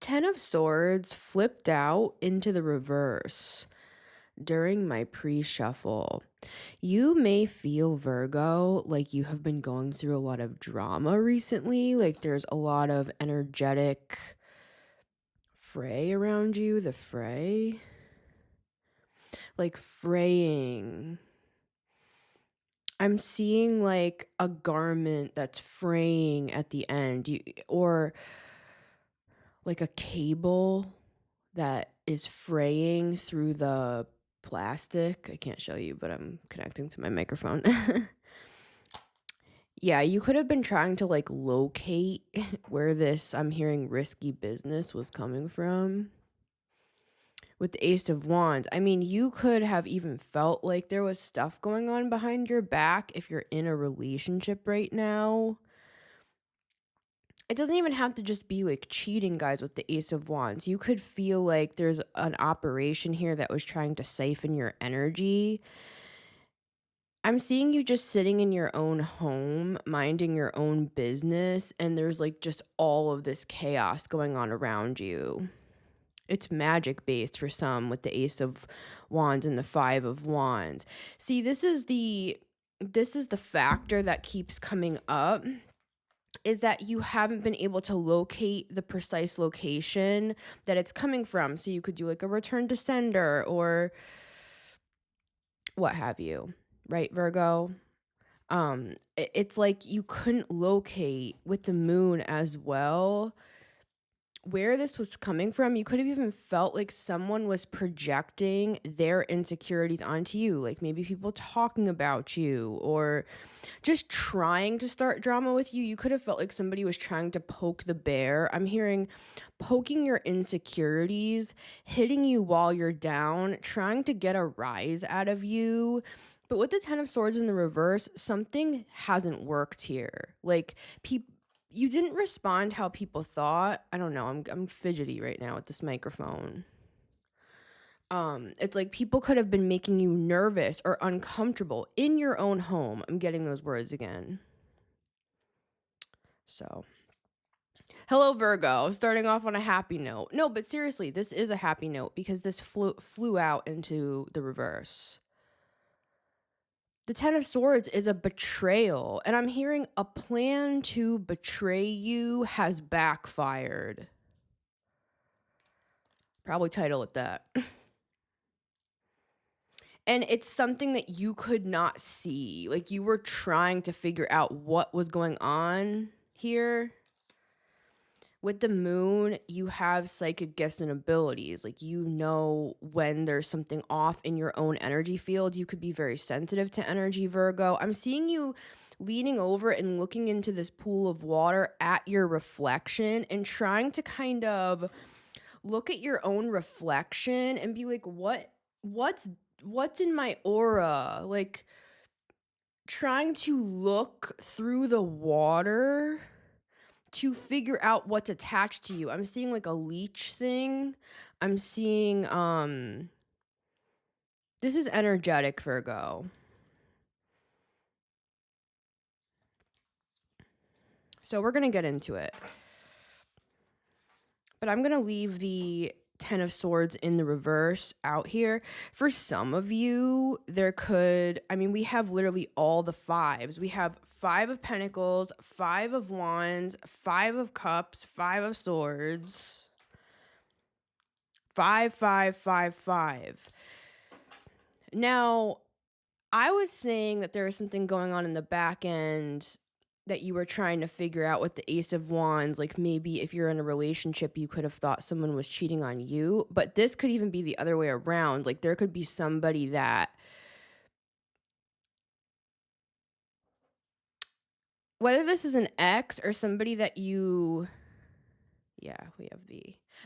Ten of Swords flipped out into the reverse during my pre-shuffle. You may feel, Virgo, like you have been going through a lot of drama recently. Like there's a lot of energetic fray around you. The fray? Like fraying. I'm seeing like a garment that's fraying at the end, or like a cable that is fraying through the plastic. I can't show you, but I'm connecting to my microphone. Yeah, you could have been trying to like locate where this, I'm hearing, risky business was coming from. With the Ace of Wands, I mean, you could have even felt like there was stuff going on behind your back if you're in a relationship right now. It doesn't even have to just be like cheating, guys, with the Ace of Wands. You could feel like there's an operation here that was trying to siphon your energy. I'm seeing you just sitting in your own home, minding your own business, and there's like just all of this chaos going on around you. It's magic based for some with the Ace of Wands and the Five of Wands. See, this is the factor that keeps coming up, is that you haven't been able to locate the precise location that it's coming from. So you could do like a return to sender or what have you, right, Virgo? It's like you couldn't locate with the moon as well where this was coming from. You could have even felt like someone was projecting their insecurities onto you, like maybe people talking about you or just trying to start drama with you. You could have felt like somebody was trying to poke the bear. I'm hearing poking your insecurities, hitting you while you're down, trying to get a rise out of you. But with the Ten of Swords in the reverse, something hasn't worked here. Like you didn't respond how people thought. I don't know. I'm fidgety right now with this microphone. It's like people could have been making you nervous or uncomfortable in your own home. I'm getting those words again. So, hello, Virgo. Starting off on a happy note. No, but seriously, this is a happy note because this flew out into the reverse. The Ten of Swords is a betrayal, and I'm hearing a plan to betray you has backfired. Probably title it that. And it's something that you could not see. Like you were trying to figure out what was going on here. With the moon, you have psychic gifts and abilities. Like you know when there's something off in your own energy field. You could be very sensitive to energy, Virgo. I'm seeing you leaning over and looking into this pool of water at your reflection and trying to kind of look at your own reflection and be like, what's in my aura? Like trying to look through the water to figure out what's attached to you. I'm seeing like a leech thing. I'm seeing this is energetic, Virgo. So we're going to get into it. But I'm going to leave the Ten of Swords in the reverse out here. For some of you, we have literally all the fives. We have Five of Pentacles, Five of Wands, Five of Cups, Five of Swords. 5, 5, 5, 5. Now, I was saying that there was something going on in the back end that you were trying to figure out with the Ace of Wands. Like maybe if you're in a relationship, you could have thought someone was cheating on you. But this could even be the other way around. Like there could be somebody that, whether this is an ex or somebody that you,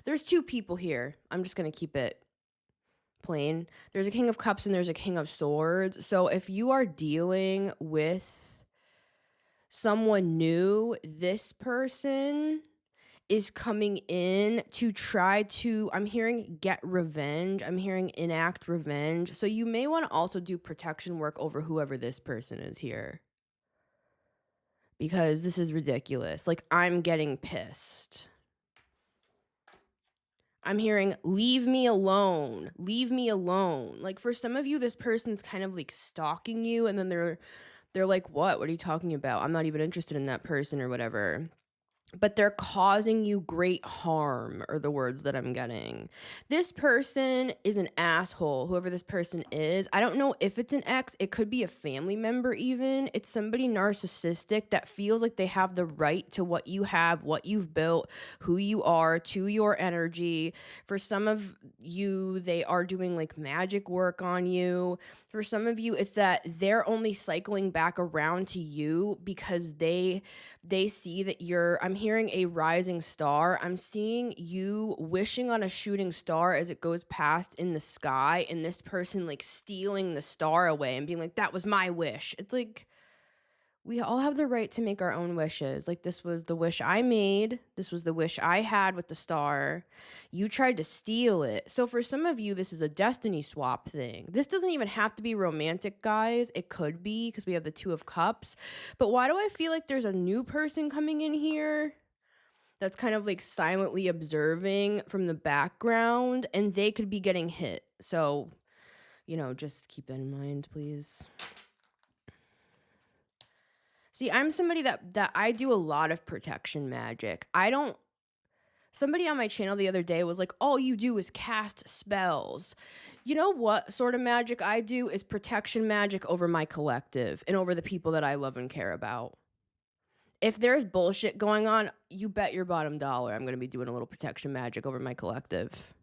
there's two people here. I'm just going to keep it plain. There's a King of Cups and there's a King of Swords. So if you are dealing with someone new, this person is coming in to try to, I'm hearing get revenge. I'm hearing enact revenge. So you may want to also do protection work over whoever this person is here. Because this is ridiculous. Like I'm getting pissed. I'm hearing, leave me alone. Leave me alone. Like for some of you, this person's kind of like stalking you, and then they're like, what are you talking about? I'm not even interested in that person or whatever. But they're causing you great harm, are the words that I'm getting. This person is an asshole, whoever this person is. I don't know if it's an ex. It could be a family member even. It's somebody narcissistic that feels like they have the right to what you have, what you've built, who you are, to your energy. For some of you, they are doing like magic work on you. For some of you, it's that they're only cycling back around to you because they see that I'm hearing a rising star. I'm seeing you wishing on a shooting star as it goes past in the sky, and this person like stealing the star away and being like, that was my wish. It's like, we all have the right to make our own wishes. Like, this was the wish I made. This was the wish I had with the star. You tried to steal it. So for some of you, this is a destiny swap thing. This doesn't even have to be romantic, guys. It could be because we have the Two of Cups. But why do I feel like there's a new person coming in here that's kind of like silently observing from the background, and they could be getting hit? So, just keep that in mind, please. See, I'm somebody that I do a lot of protection magic. Somebody on my channel the other day was like, all you do is cast spells. You know what sort of magic I do is protection magic over my collective and over the people that I love and care about. If there's bullshit going on, you bet your bottom dollar I'm going to be doing a little protection magic over my collective.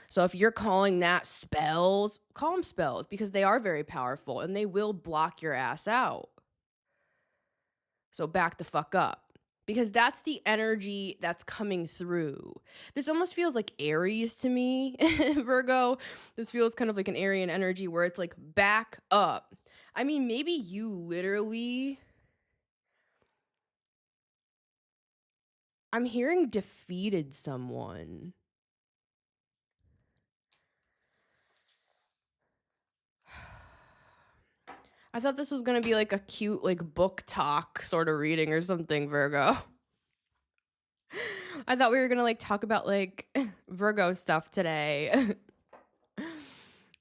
So if you're calling that spells, call them spells, because they are very powerful and they will block your ass out. So back the fuck up, because that's the energy that's coming through. This almost feels like Aries to me, Virgo. This feels kind of like an Aryan energy where it's like, back up. I mean, maybe you literally... I'm hearing defeated someone. I thought this was going to be like a cute like book talk sort of reading or something, Virgo. I thought we were going to like talk about like Virgo stuff today.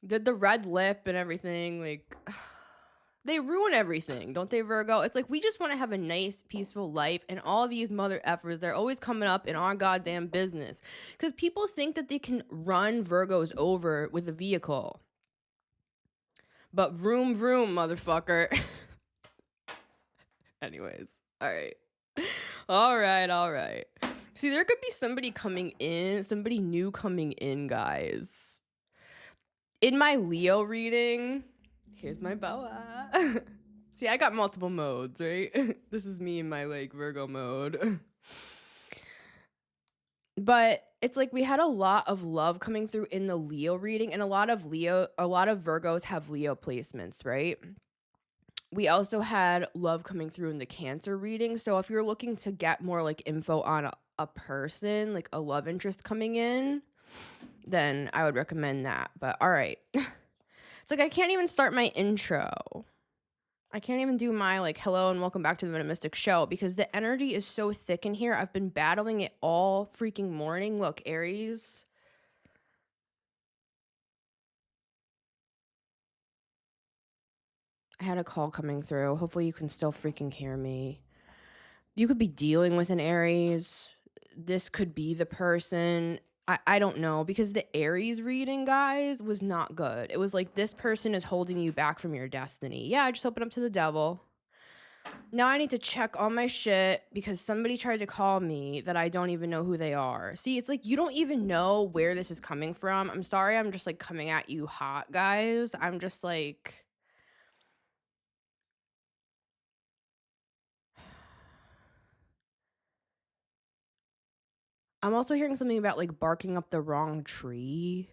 Did the red lip and everything, like they ruin everything, don't they, Virgo? It's like we just want to have a nice, peaceful life, and all these mother effers, they're always coming up in our goddamn business because people think that they can run Virgos over with a vehicle. But vroom, vroom, motherfucker. Anyways, all right. All right. See, there could be somebody coming in, somebody new coming in, guys. In my Leo reading, here's my boa. See, I got multiple modes, right? This is me in my like Virgo mode. But it's like we had a lot of love coming through in the Leo reading, and a lot of Virgos have Leo placements, right? We also had love coming through in the Cancer reading. So if you're looking to get more like info on a person, like a love interest coming in, then I would recommend that. But all right. It's like I can't even start my intro. I can't even do my like hello and welcome back to the Metamystic Show because the energy is so thick in here. I've been battling it all freaking morning. Look, Aries. I had a call coming through. Hopefully you can still freaking hear me. You could be dealing with an Aries. This could be the person. I don't know, because the Aries reading, guys, was not good. It was like, this person is holding you back from your destiny. Yeah, I just opened up to the devil. Now I need to check all my shit because somebody tried to call me that I don't even know who they are. See, it's like you don't even know where this is coming from. I'm sorry, I'm just like coming at you hot, guys. I'm just like... I'm also hearing something about like barking up the wrong tree.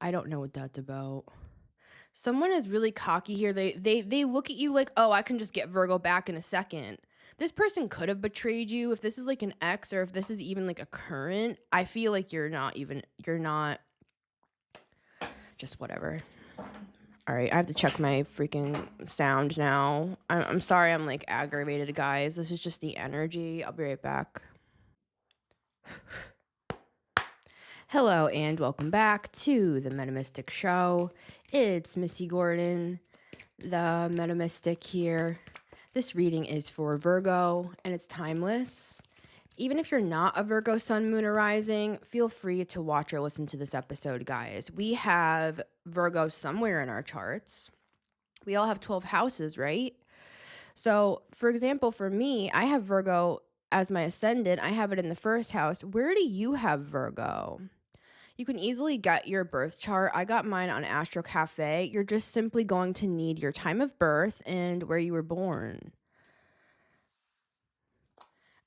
I don't know what that's about. Someone is really cocky here. They look at you like, oh, I can just get Virgo back in a second. This person could have betrayed you. If this is like an ex, or if this is even like a current, I feel like you're not just whatever. All right, I have to check my freaking sound now. I'm sorry I'm like aggravated, guys. This is just the energy. I'll be right back. Hello and welcome back to the Metamystic Show. It's Missy Gordon, the Metamystic here. This reading is for Virgo and it's timeless. Even if you're not a Virgo sun, moon, or rising, feel free to watch or listen to this episode, guys. We have Virgo somewhere in our charts. We all have 12 houses, right? So, for example, for me, I have Virgo as my ascendant. I have it in the first house. Where do you have Virgo? You can easily get your birth chart. I got mine on Astro Cafe. You're just simply going to need your time of birth and where you were born.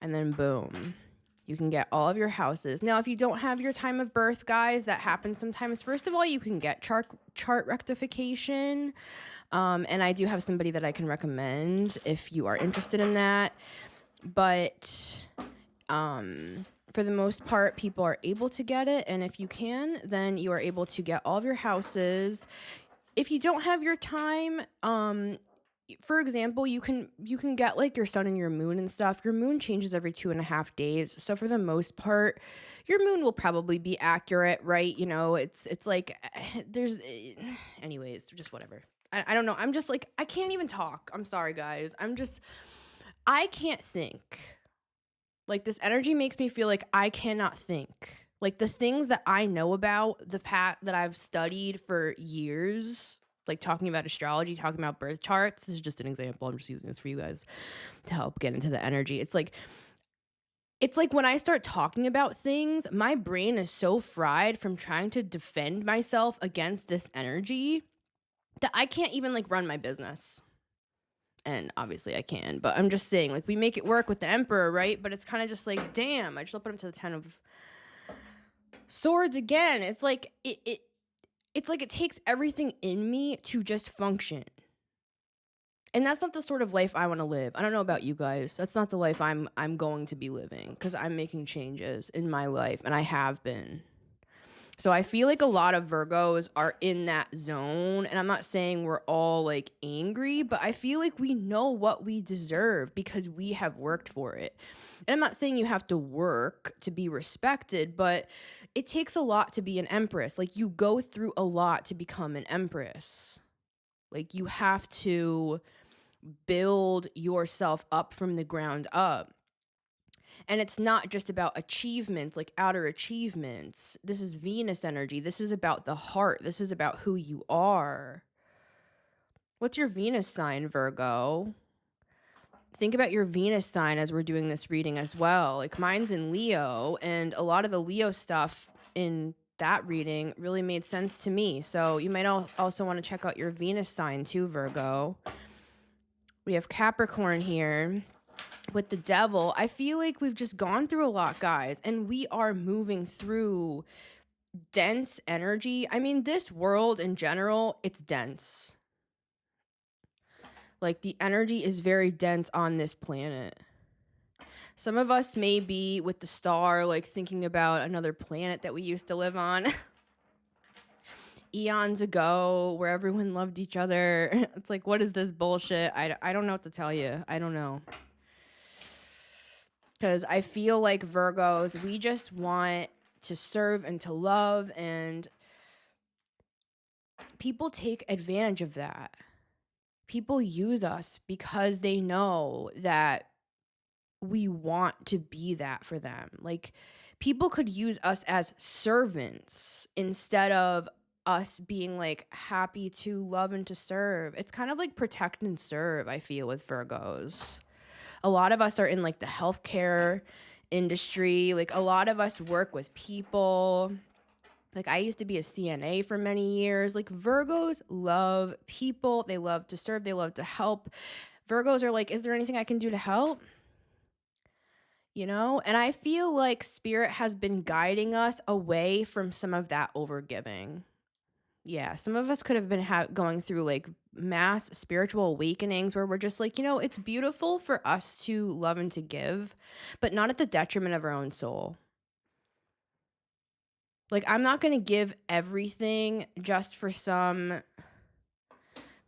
And then boom, you can get all of your houses. Now, if you don't have your time of birth, guys, that happens sometimes. First of all, you can get chart rectification. And I do have somebody that I can recommend if you are interested in that. But for the most part, people are able to get it. And if you can, then you are able to get all of your houses. If you don't have your time, for example, you can get like your sun and your moon and stuff. Your moon changes every 2.5 days. So for the most part, your moon will probably be accurate, right? You know, it's like there's anyways, just whatever. I don't know. I'm just like, I can't even talk. I'm sorry, guys. I can't think. Like, this energy makes me feel like I cannot think. Like, the things that I know about, the path that I've studied for years, like talking about astrology, talking about birth charts. This is just an example. I'm just using this for you guys to help get into the energy. It's like when I start talking about things, my brain is so fried from trying to defend myself against this energy that I can't even like run my business. And obviously I can, but I'm just saying, like, we make it work with the Emperor, right? But it's kind of just like, damn, I just opened up to the 10 of Swords again. It's like it's like it takes everything in me to just function. And that's not the sort of life I want to live. I don't know about you guys. That's not the life I'm going to be living, because I'm making changes in my life, and I have been. So I feel like a lot of Virgos are in that zone, and I'm not saying we're all like angry, but I feel like we know what we deserve because we have worked for it. And I'm not saying you have to work to be respected, but it takes a lot to be an empress. Like, you go through a lot to become an empress. Like, you have to build yourself up from the ground up. And it's not just about achievements, like outer achievements. This is Venus energy. This is about the heart. This is about who you are. What's your Venus sign, Virgo? Think about your Venus sign as we're doing this reading as well. Like, mine's in Leo, and a lot of the Leo stuff in that reading really made sense to me. So you might also want to check out your Venus sign too, Virgo. We have Capricorn here with the Devil. I feel like we've just gone through a lot, guys, and we are moving through dense energy. I mean, this world in general, it's dense. Like, the energy is very dense on this planet. Some of us may be with the star, like, thinking about another planet that we used to live on eons ago, where everyone loved each other. It's like, what is this bullshit? I don't know what to tell you. I don't know. Because I feel like Virgos, we just want to serve and to love, and people take advantage of that. People use us because they know that we want to be that for them. Like, people could use us as servants instead of us being like happy to love and to serve. It's kind of like protect and serve, I feel, with Virgos. A lot of us are in like the healthcare industry. Like, a lot of us work with people. Like, I used to be a CNA for many years. Like, Virgos love people. They love to serve. They love to help. Virgos are like, is there anything I can do to help? You know? And I feel like Spirit has been guiding us away from some of that overgiving. Yeah, some of us could have been going through like mass spiritual awakenings where we're just like, you know, it's beautiful for us to love and to give, but not at the detriment of our own soul. Like, I'm not going to give everything just for some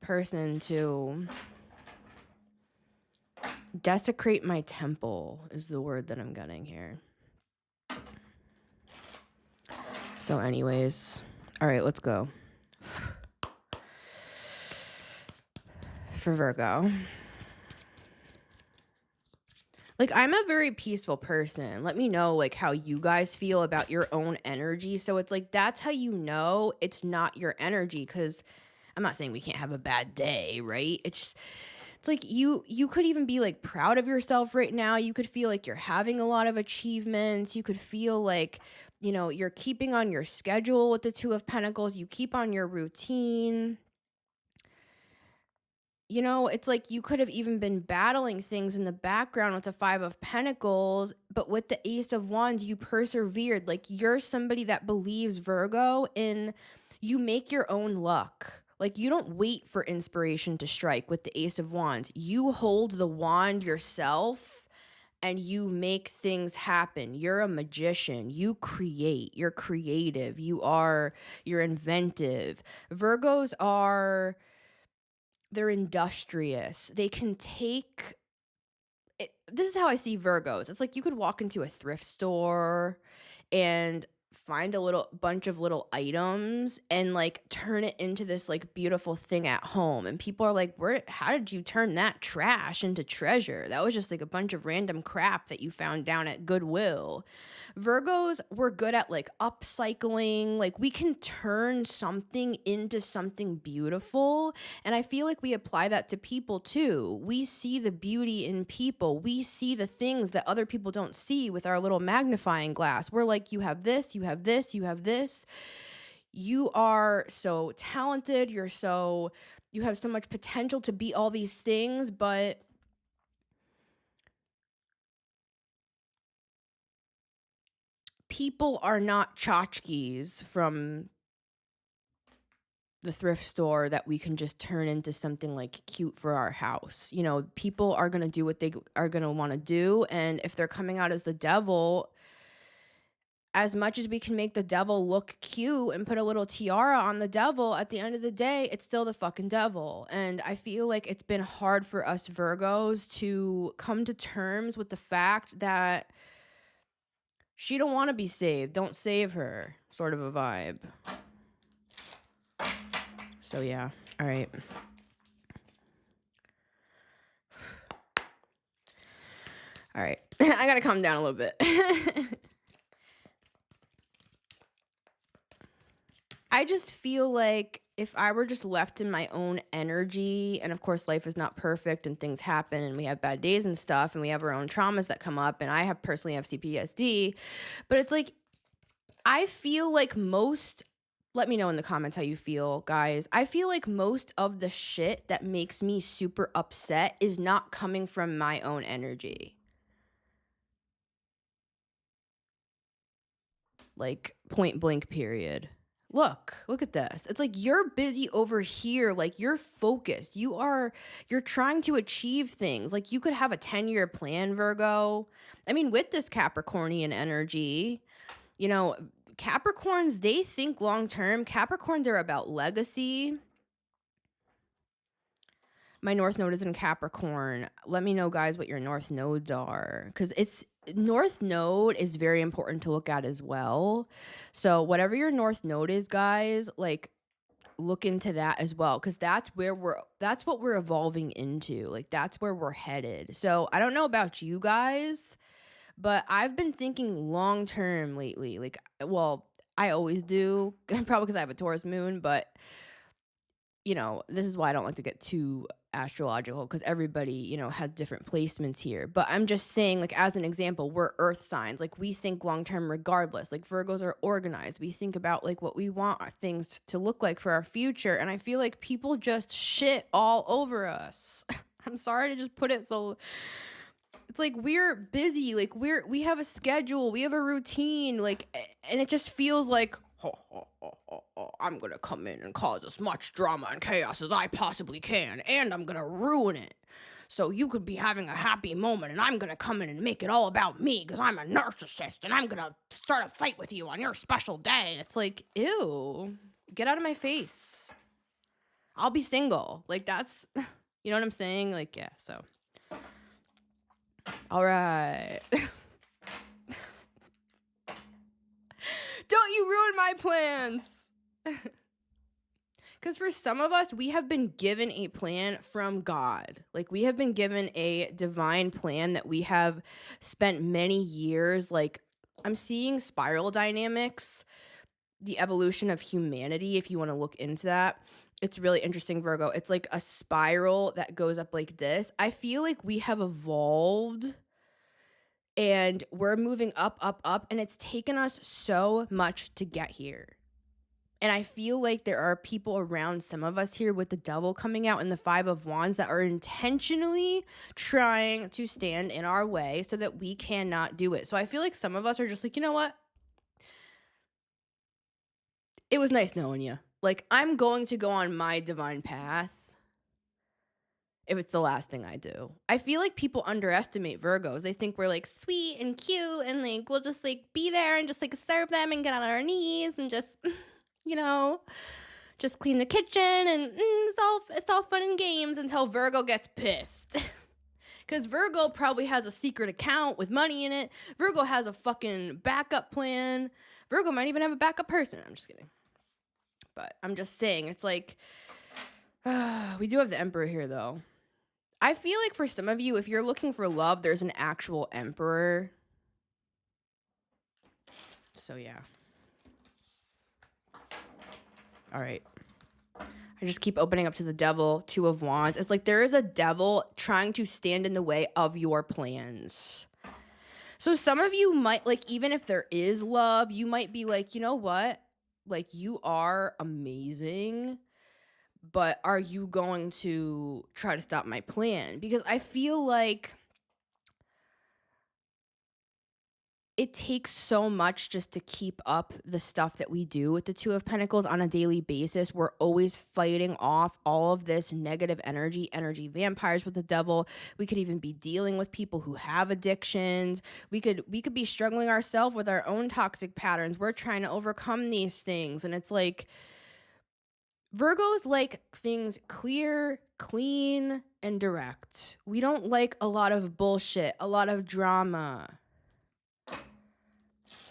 person to desecrate my temple, is the word that I'm getting here. So anyways, all right, let's go. For Virgo. Like, I'm a very peaceful person. Let me know, like, how you guys feel about your own energy. So it's like, that's how you know it's not your energy. Because I'm not saying we can't have a bad day, right? It's like you could even be like proud of yourself right now. You could feel like you're having a lot of achievements. You could feel like, you know, you're keeping on your schedule with the Two of Pentacles. You keep on your routine. You know, it's like you could have even been battling things in the background with the Five of Pentacles, but with the Ace of Wands, you persevered. Like, you're somebody that believes, Virgo, in you make your own luck. Like, you don't wait for inspiration to strike with the Ace of Wands. You hold the wand yourself and you make things happen. You're a magician. You create. You're creative. You're inventive. Virgos are... they're industrious. They can take it. This is how I see Virgos. It's like you could walk into a thrift store and find a little bunch of little items and like turn it into this like beautiful thing at home, and people are like, how did you turn that trash into treasure? That was just like a bunch of random crap that you found down at Goodwill. Virgos, we're good at like upcycling. Like, we can turn something into something beautiful, and I feel like we apply that to people too. We see the beauty in people. We see the things that other people don't see with our little magnifying glass. We're like, you have this, you have this, you have this. You are so talented. You have so much potential to be all these things, but people are not tchotchkes from the thrift store that we can just turn into something like cute for our house. You know, people are going to do what they are going to want to do. And if they're coming out as the devil, as much as we can make the devil look cute and put a little tiara on the devil, at the end of the day, it's still the fucking devil. And I feel like it's been hard for us Virgos to come to terms with the fact that she don't want to be saved. Don't save her, sort of a vibe. So yeah, all right. All right, I gotta calm down a little bit. I just feel like if I were just left in my own energy, and of course life is not perfect and things happen and we have bad days and stuff and we have our own traumas that come up, and I personally have CPTSD, but it's like, I feel like let me know in the comments how you feel, guys. I feel like most of the shit that makes me super upset is not coming from my own energy. Like, point blank, period. Look at this. It's like you're busy over here. Like, you're focused. You're trying to achieve things. Like, you could have a 10-year plan, Virgo. I mean, with this Capricornian energy, you know, Capricorns, they think long term. Capricorns are about legacy. My North Node is in Capricorn. Let me know, guys, what your North Nodes are, because North Node is very important to look at as well. So whatever your North Node is, guys, like, look into that as well, because that's what we're evolving into. Like, that's where we're headed. So I don't know about you guys, but I've been thinking long term lately. Like, well, I always do, probably because I have a Taurus moon, but you know, this is why I don't like to get too astrological, because everybody, you know, has different placements here. But I'm just saying, like, as an example, we're earth signs. Like, we think long term regardless. Like, Virgos are organized. We think about like what we want our things to look like for our future. And I feel like people just shit all over us. I'm sorry to just put it so. It's like we're busy. Like, we have a schedule. We have a routine. Like, and it just feels like, I'm gonna come in and cause as much drama and chaos as I possibly can, and I'm gonna ruin it. So you could be having a happy moment, and I'm gonna come in and make it all about me because I'm a narcissist, and I'm gonna start a fight with you on your special day. It's like, ew, get out of my face. I'll be single. Like, that's, you know what I'm saying? Like, yeah, so. All right. Don't you ruin my plans. Because for some of us, we have been given a plan from God. Like, we have been given a divine plan that we have spent many years. Like, I'm seeing spiral dynamics, the evolution of humanity, if you want to look into that. It's really interesting, Virgo. It's like a spiral that goes up like this. I feel like we have evolved and we're moving up, up, up, and it's taken us so much to get here. And I feel like there are people around some of us here with the devil coming out in the 5 of Wands that are intentionally trying to stand in our way so that we cannot do it. So I feel like some of us are just like, you know what? It was nice knowing you. Like, I'm going to go on my divine path if it's the last thing I do. I feel like people underestimate Virgos. They think we're like sweet and cute and like we'll just like be there and just like serve them and get on our knees and just, you know, just clean the kitchen and it's all fun and games until Virgo gets pissed. Because Virgo probably has a secret account with money in it. Virgo has a fucking backup plan. Virgo might even have a backup person. I'm just kidding. But I'm just saying, it's like, we do have the Emperor here, though. I feel like for some of you, if you're looking for love, there's an actual Emperor. So, yeah. All right. I just keep opening up to the devil, 2 of Wands. It's like there is a devil trying to stand in the way of your plans. So some of you might, like, even if there is love, you might be like, you know what? Like, you are amazing, but are you going to try to stop my plan? Because I feel like it takes so much just to keep up the stuff that we do with the 2 of Pentacles on a daily basis. We're always fighting off all of this negative energy vampires with the devil. We could even be dealing with people who have addictions. We could be struggling ourselves with our own toxic patterns. We're trying to overcome these things. And it's like, Virgos like things clear, clean, and direct. We don't like a lot of bullshit, a lot of drama.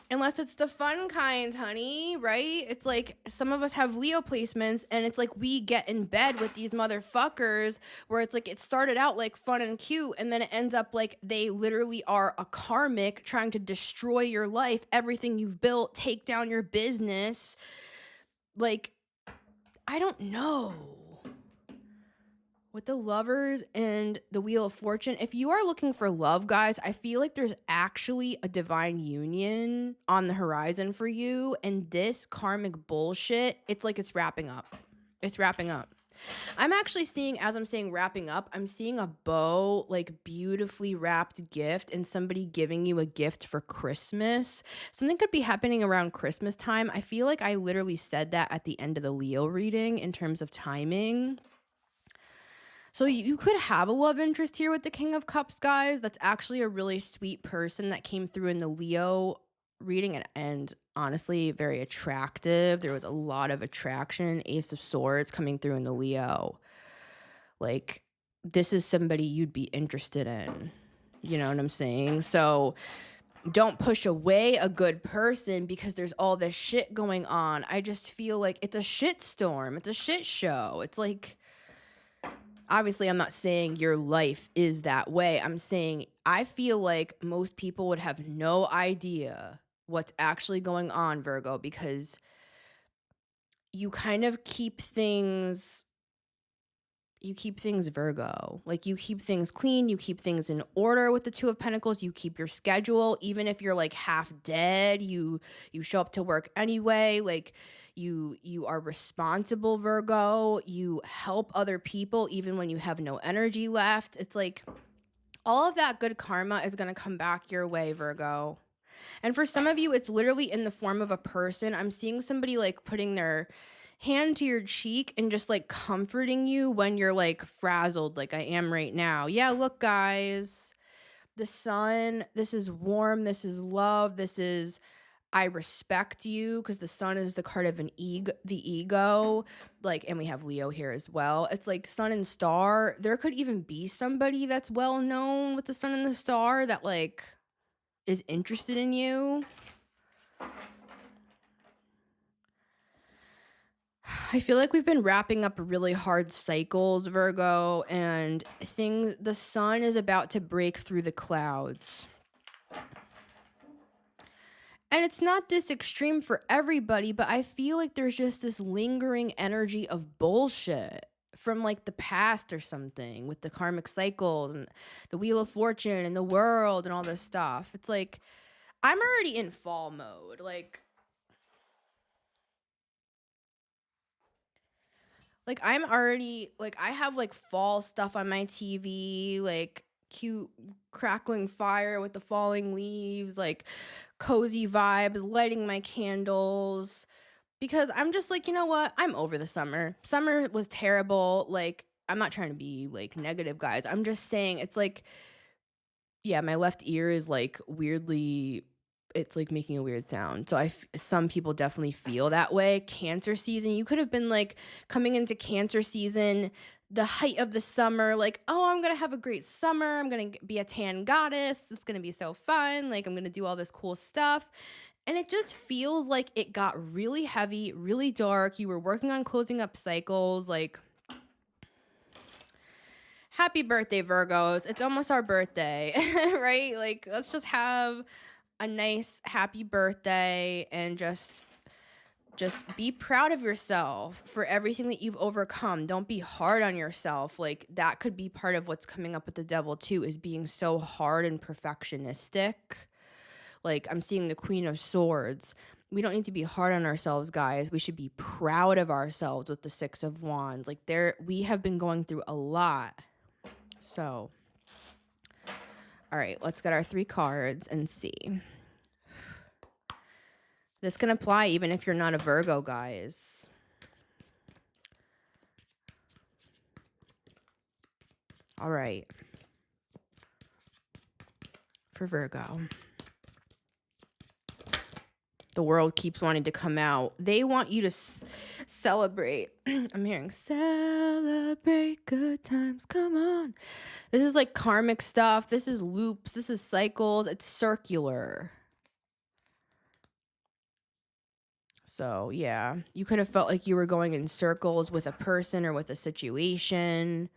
Unless it's the fun kind, honey, right? It's like some of us have Leo placements and it's like we get in bed with these motherfuckers where it's like it started out like fun and cute and then it ends up like they literally are a karmic trying to destroy your life, everything you've built, take down your business. Like, I don't know. With the Lovers and the Wheel of Fortune, if you are looking for love, guys, I feel like there's actually a divine union on the horizon for you. And this karmic bullshit, it's like it's wrapping up. It's wrapping up. I'm actually seeing, as I'm saying wrapping up, I'm seeing a bow, like beautifully wrapped gift and somebody giving you a gift for Christmas. Something could be happening around Christmas time. I feel like I literally said that at the end of the Leo reading in terms of timing. So you could have a love interest here with the King of Cups, guys. That's actually a really sweet person that came through in the Leo reading and honestly very attractive. There was a lot of attraction. Ace of Swords coming through in the Leo. Like, this is somebody you'd be interested in. You know what I'm saying? So don't push away a good person because there's all this shit going on. I just feel like it's a shit storm. It's a shit show. It's like, obviously, I'm not saying your life is that way. I'm saying I feel like most people would have no idea what's actually going on, Virgo, because you kind of keep things Virgo. Like, you keep things clean, you keep things in order with the 2 of Pentacles, you keep your schedule. Even if you're like half dead, you show up to work anyway. Like, you are responsible, Virgo. You help other people even when you have no energy left. It's like all of that good karma is going to come back your way, Virgo. And for some of you, it's literally in the form of a person. I'm seeing somebody like putting their hand to your cheek and just like comforting you when you're like frazzled like I am right now. Yeah, look, guys, the sun, this is warm, this is love, this is I respect you, because the sun is the card of the ego, like, and we have Leo here as well. It's like sun and star. There could even be somebody that's well known with the sun and the star that like is interested in you. I feel like we've been wrapping up really hard cycles, Virgo, and the sun is about to break through the clouds. And it's not this extreme for everybody, but I feel like there's just this lingering energy of bullshit from like the past or something with the karmic cycles and the Wheel of Fortune and the world and all this stuff. It's like I'm already in fall mode. Like I'm already like I have like fall stuff on my TV, like cute crackling fire with the falling leaves, like cozy vibes, lighting my candles because I'm just like, you know what? I'm over the summer. Summer was terrible. Like I'm not trying to be like negative, guys. I'm just saying it's like yeah, my left ear is like weirdly it's like making a weird sound. So some people definitely feel that way. Cancer season, you could have been like coming into Cancer season, the height of the summer, like, oh, I'm going to have a great summer. I'm going to be a tan goddess. It's going to be so fun. Like I'm going to do all this cool stuff. And it just feels like it got really heavy, really dark. You were working on closing up cycles, like happy birthday, Virgos. It's almost our birthday, right? Like, let's just have a nice happy birthday and just be proud of yourself for everything that you've overcome. Don't be hard on yourself. Like, that could be part of what's coming up with the devil, too, is being so hard and perfectionistic. Like, I'm seeing the Queen of Swords. We don't need to be hard on ourselves, guys. We should be proud of ourselves with the Six of Wands. Like, we have been going through a lot. So, all right, let's get our 3 cards and see. This can apply even if you're not a Virgo, guys. All right. For Virgo. The world keeps wanting to come out. They want you to celebrate. I'm hearing celebrate good times. Come on. This is like karmic stuff. This is loops. This is cycles. It's circular. So, yeah, you could have felt like you were going in circles with a person or with a situation.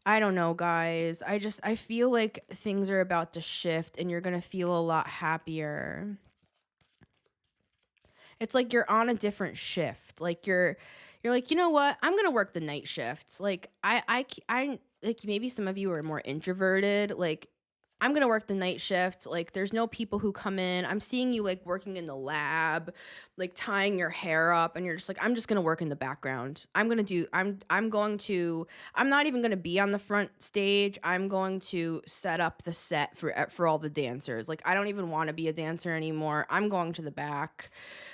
I don't know, guys. I feel like things are about to shift and you're going to feel a lot happier. It's like you're on a different shift. Like you're like, you know what? I'm going to work the night shifts. Like I like maybe some of you are more introverted. Like I'm going to work the night shift. Like there's no people who come in. I'm seeing you like working in the lab, like tying your hair up and you're just like, I'm just going to work in the background. I'm not even going to be on the front stage. I'm going to set up the set for all the dancers. Like I don't even want to be a dancer anymore. I'm going to the back.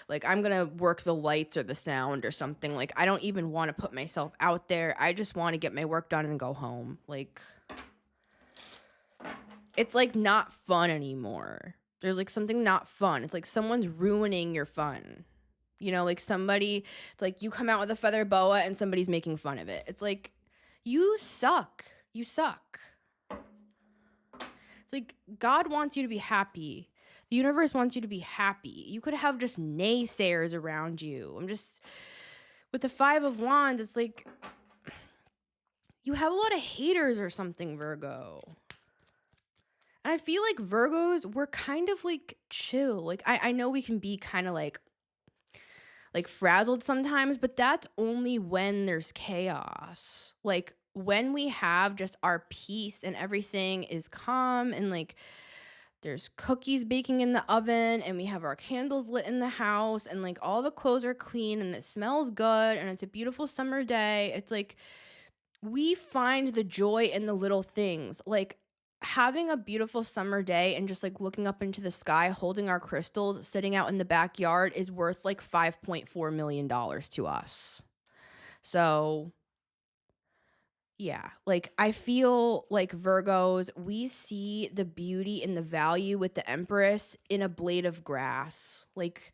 Like I'm going to work the lights or the sound or something. Like I don't even want to put myself out there. I just want to get my work done and go home. Like it's like not fun anymore. There's like something not fun. It's like someone's ruining your fun. You know, like somebody, it's like you come out with a feather boa and somebody's making fun of it. It's like, you suck. You suck. It's like God wants you to be happy. The universe wants you to be happy. You could have just naysayers around you. With the 5 of Wands, it's like you have a lot of haters or something, Virgo. And I feel like Virgos, we're kind of like chill. Like I know we can be kind of like frazzled sometimes, but that's only when there's chaos. Like when we have just our peace and everything is calm and like there's cookies baking in the oven and we have our candles lit in the house and like all the clothes are clean and it smells good and it's a beautiful summer day. It's like we find the joy in the little things. Like having a beautiful summer day and just like looking up into the sky, holding our crystals, sitting out in the backyard is worth like $5.4 million to us. So yeah, like I feel like Virgos, we see the beauty and the value with the Empress in a blade of grass. Like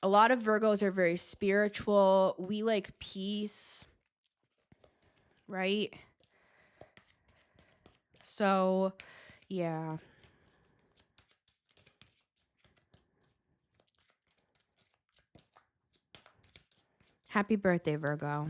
a lot of Virgos are very spiritual. We like peace, right? So, yeah. Happy birthday, Virgo.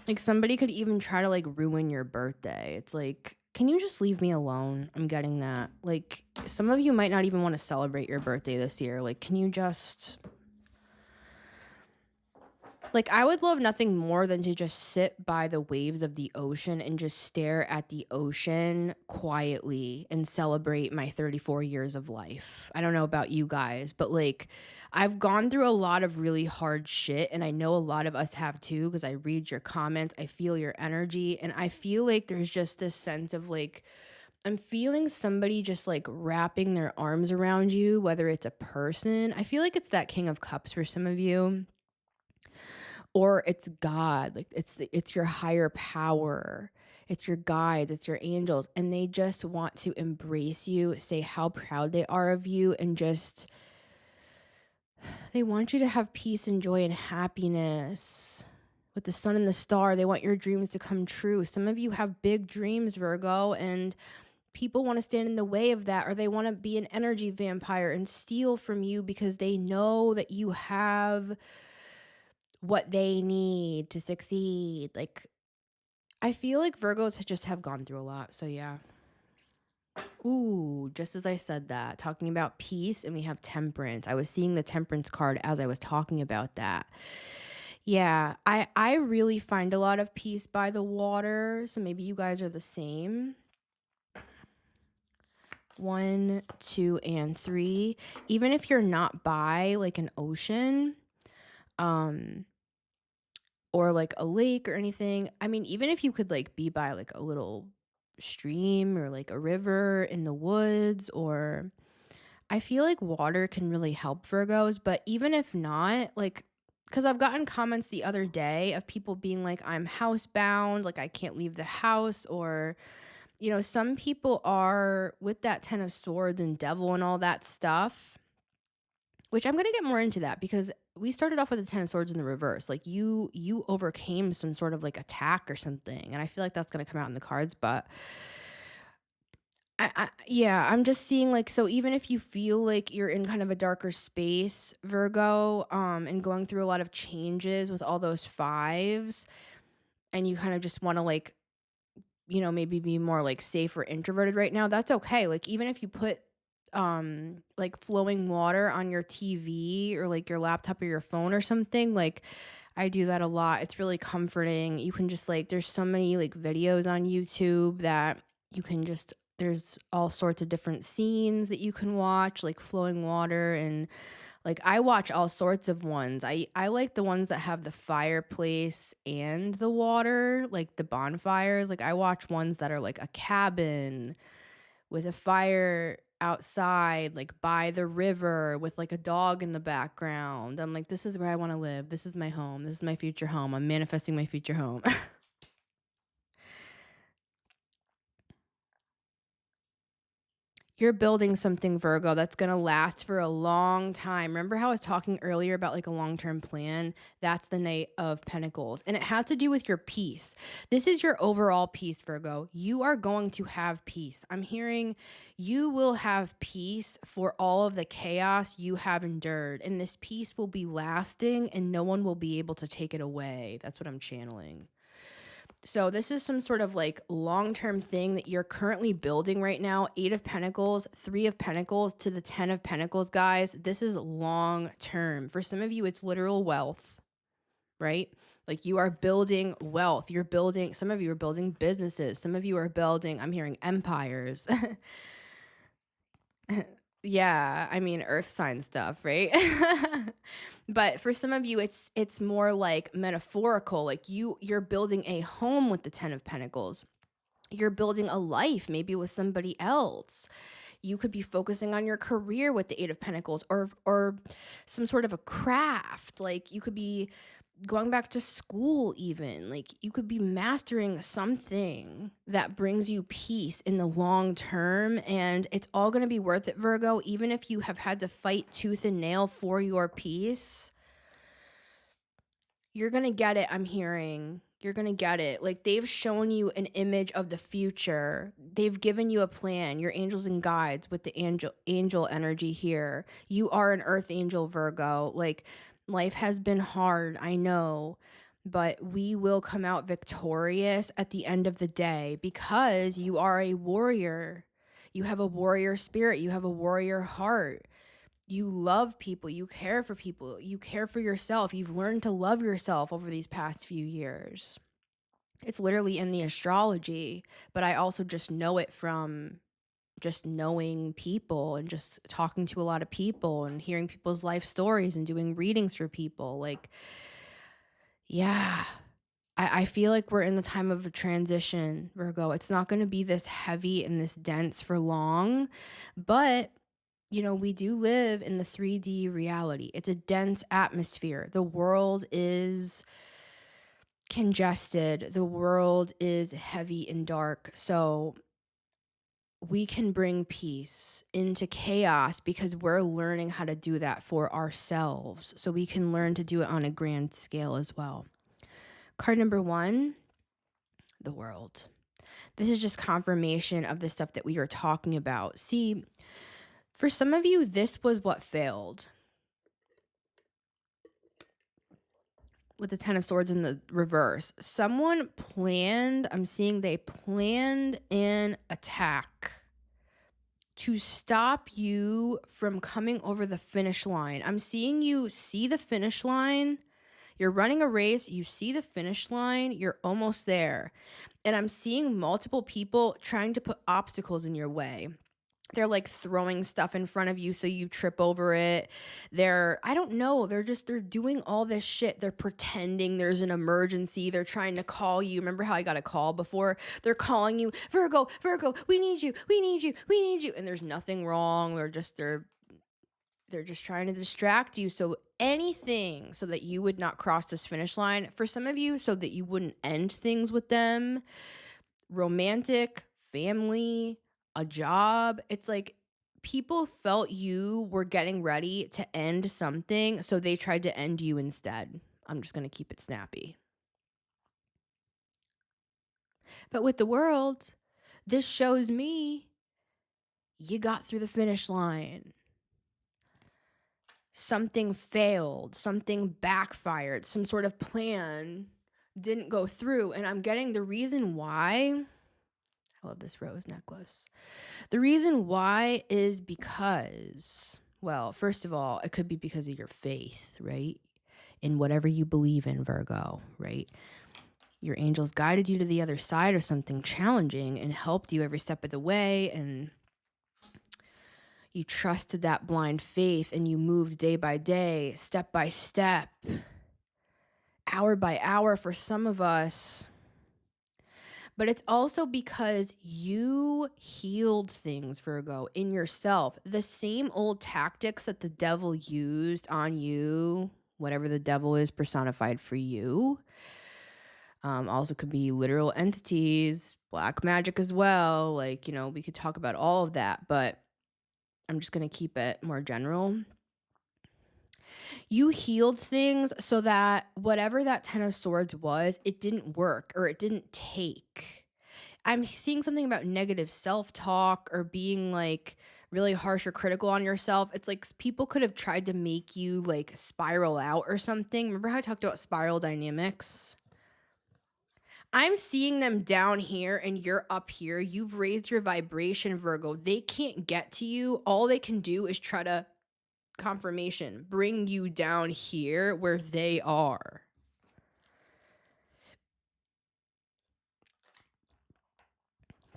Like, somebody could even try to, like, ruin your birthday. It's like, can you just leave me alone? I'm getting that. Like, some of you might not even want to celebrate your birthday this year. Like, can you just... Like, I would love nothing more than to just sit by the waves of the ocean and just stare at the ocean quietly and celebrate my 34 years of life. I don't know about you guys, but like, I've gone through a lot of really hard shit, and I know a lot of us have too, because I read your comments, I feel your energy, and I feel like there's just this sense of like, I'm feeling somebody just like wrapping their arms around you, whether it's a person. I feel like it's that King of Cups for some of you, or it's God. Like, it's your higher power, it's your guides, it's your angels, and they just want to embrace you, say how proud they are of you, and just, they want you to have peace and joy and happiness. With the sun and the star, they want your dreams to come true. Some of you have big dreams, Virgo, and people want to stand in the way of that, or they want to be an energy vampire and steal from you because they know that you have what they need to succeed. Like, I feel like Virgos just have gone through a lot. So yeah. Ooh, just as I said that, talking about peace, and we have temperance. I was seeing the temperance card as I was talking about that. Yeah, I really find a lot of peace by the water. So maybe you guys are the same. 1, 2, and 3. Even if you're not by like an ocean, or like a lake or anything. I mean, even if you could like be by like a little stream or like a river in the woods, or I feel like water can really help Virgos. But even if not, like, because I've gotten comments the other day of people being like, I'm housebound, like I can't leave the house, or you know, some people are with that 10 of Swords and devil and all that stuff, which I'm going to get more into that, because we started off with the 10 of Swords in the reverse. Like, you overcame some sort of like attack or something, and I feel like that's going to come out in the cards. But yeah, I'm just seeing like, so even if you feel like you're in kind of a darker space, Virgo, and going through a lot of changes with all those fives, and you kind of just want to like, you know, maybe be more like safe or introverted right now, that's okay. Like, even if you put like flowing water on your TV or like your laptop or your phone or something, like I do that a lot. It's really comforting. You can just like, there's so many like videos on YouTube that you can just, there's all sorts of different scenes that you can watch, like flowing water. And like, I watch all sorts of ones. I like the ones that have the fireplace and the water, like the bonfires. Like, I watch ones that are like a cabin with a fire outside, like by the river, with like a dog in the background. I'm like, this is where I want to live. This is my home. This is my future home. I'm manifesting my future home. You're building something, Virgo, that's going to last for a long time. Remember how I was talking earlier about like a long-term plan? That's the Knight of Pentacles. And it has to do with your peace. This is your overall peace, Virgo. You are going to have peace. I'm hearing you will have peace for all of the chaos you have endured. And this peace will be lasting, and no one will be able to take it away. That's what I'm channeling. So this is some sort of like long-term thing that you're currently building right now. 8 of Pentacles, 3 of Pentacles to the 10 of Pentacles, guys. This is long-term. For some of you, it's literal wealth, right? Like, you are building wealth. You're building, some of you are building businesses. Some of you are building, I'm hearing empires. Yeah, I mean, earth sign stuff, right? But for some of you, it's more like metaphorical. Like, you're building a home with the 10 of Pentacles. You're building a life maybe with somebody else. You could be focusing on your career with the 8 of Pentacles, or some sort of a craft. Like, you could be going back to school, even. Like, you could be mastering something that brings you peace in the long term, and it's all going to be worth it, Virgo. Even if you have had to fight tooth and nail for your peace, you're going to get it. I'm hearing You're gonna get it. Like, they've shown you an image of the future. They've given you a plan. Your angels and guides with the angel energy here. You are an earth angel, Virgo. Like, life has been hard, I know, but we will come out victorious at the end of the day because you are a warrior. You have a warrior spirit. You have a warrior heart. You love people, you care for people, you care for yourself. You've learned to love yourself over these past few years. It's literally in the astrology, but I also just know it from just knowing people and just talking to a lot of people and hearing people's life stories and doing readings for people. Like, yeah, I feel like we're in the time of a transition, Virgo. It's not going to be this heavy and this dense for long, but we do live in the 3D reality. It's a dense atmosphere. The world is congested. The world is heavy and dark. So we can bring peace into chaos because we're learning how to do that for ourselves. So we can learn to do it on a grand scale as well. Card number 1, the world. This is just confirmation of the stuff that we were talking about. See, for some of you, this was what failed. With the 10 of Swords in the reverse. Someone planned, I'm seeing they planned an attack to stop you from coming over the finish line. I'm seeing you see the finish line. You're running a race. You see the finish line. You're almost there. And I'm seeing multiple people trying to put obstacles in your way. They're like throwing stuff in front of you so you trip over it. I don't know, they're doing all this shit. They're pretending there's an emergency. They're trying to call you. Remember how I got a call before? They're calling you, Virgo, we need you. And there's nothing wrong. They're just trying to distract you. So anything so that you would not cross this finish line. For some of you, so that you wouldn't end things with them. Romantic, family, a job. It's like people felt you were getting ready to end something, so they tried to end you instead. I'm just going to keep it snappy. But with the world, this shows me you got through the finish line. Something failed, something backfired, some sort of plan didn't go through. And I'm getting the reason why. I love this rose necklace. The reason why is because, well, first of all, it could be because of your faith, right? In whatever you believe in, Virgo, right? Your angels guided you to the other side of something challenging and helped you every step of the way. And you trusted that blind faith and you moved day by day, step by step, hour by hour for some of us. But it's also because you healed things, Virgo, in yourself. The same old tactics that the devil used on you, whatever the devil is personified for you, also could be literal entities, black magic as well. Like, we could talk about all of that, but I'm just going to keep it more general. You healed things so that whatever that 10 of Swords was, it didn't work or it didn't take. I'm seeing something about negative self-talk or being like really harsh or critical on yourself. It's like people could have tried to make you like spiral out or something. Remember how I talked about spiral dynamics? I'm seeing them down here and you're up here. You've raised your vibration, Virgo. They can't get to you. All they can do is try to bring you down here where they are.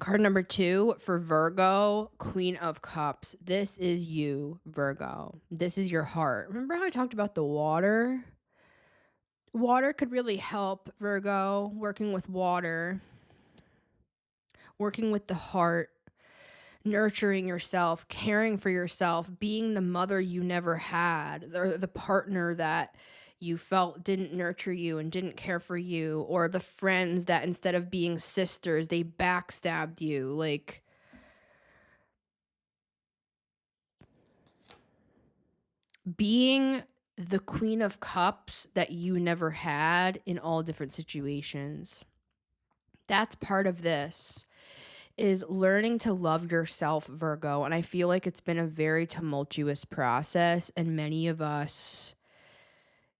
Card number 2 for Virgo, Queen of Cups. This is you, Virgo. This is your heart. Remember how I talked about the water? Water could really help, Virgo, working with water, working with the heart, nurturing yourself, caring for yourself, being the mother you never had, or the partner that you felt didn't nurture you and didn't care for you, or the friends that instead of being sisters, they backstabbed you. Like, being the Queen of Cups that you never had in all different situations. That's part of this, is learning to love yourself, Virgo. And I feel like it's been a very tumultuous process. And many of us,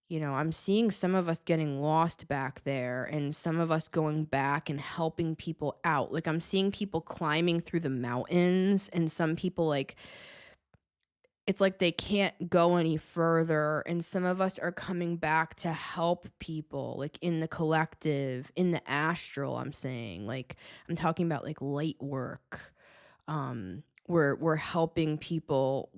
I'm seeing some of us getting lost back there and some of us going back and helping people out. Like I'm seeing people climbing through the mountains and some people like, it's like they can't go any further, and some of us are coming back to help people, like, in the collective, in the astral, I'm saying, like, I'm talking about, like, light work. We're helping people,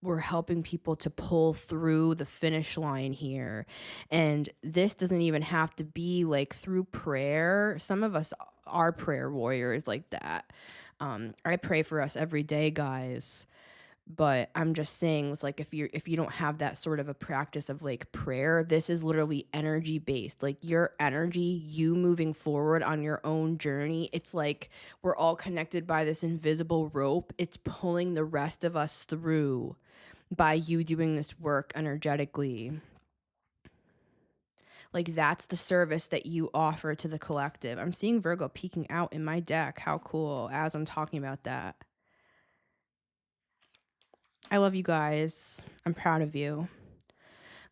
we're helping people to pull through the finish line here, and this doesn't even have to be, like, through prayer. Some of us are prayer warriors like that. I pray for us every day, guys. But I'm just saying, it's like if you don't have that sort of a practice of like prayer, this is literally energy based. Like your energy, you moving forward on your own journey, it's like we're all connected by this invisible rope. It's pulling the rest of us through by you doing this work energetically. Like that's the service that you offer to the collective. I'm seeing Virgo peeking out in my deck. How cool, as I'm talking about that. I love you guys. I'm proud of you.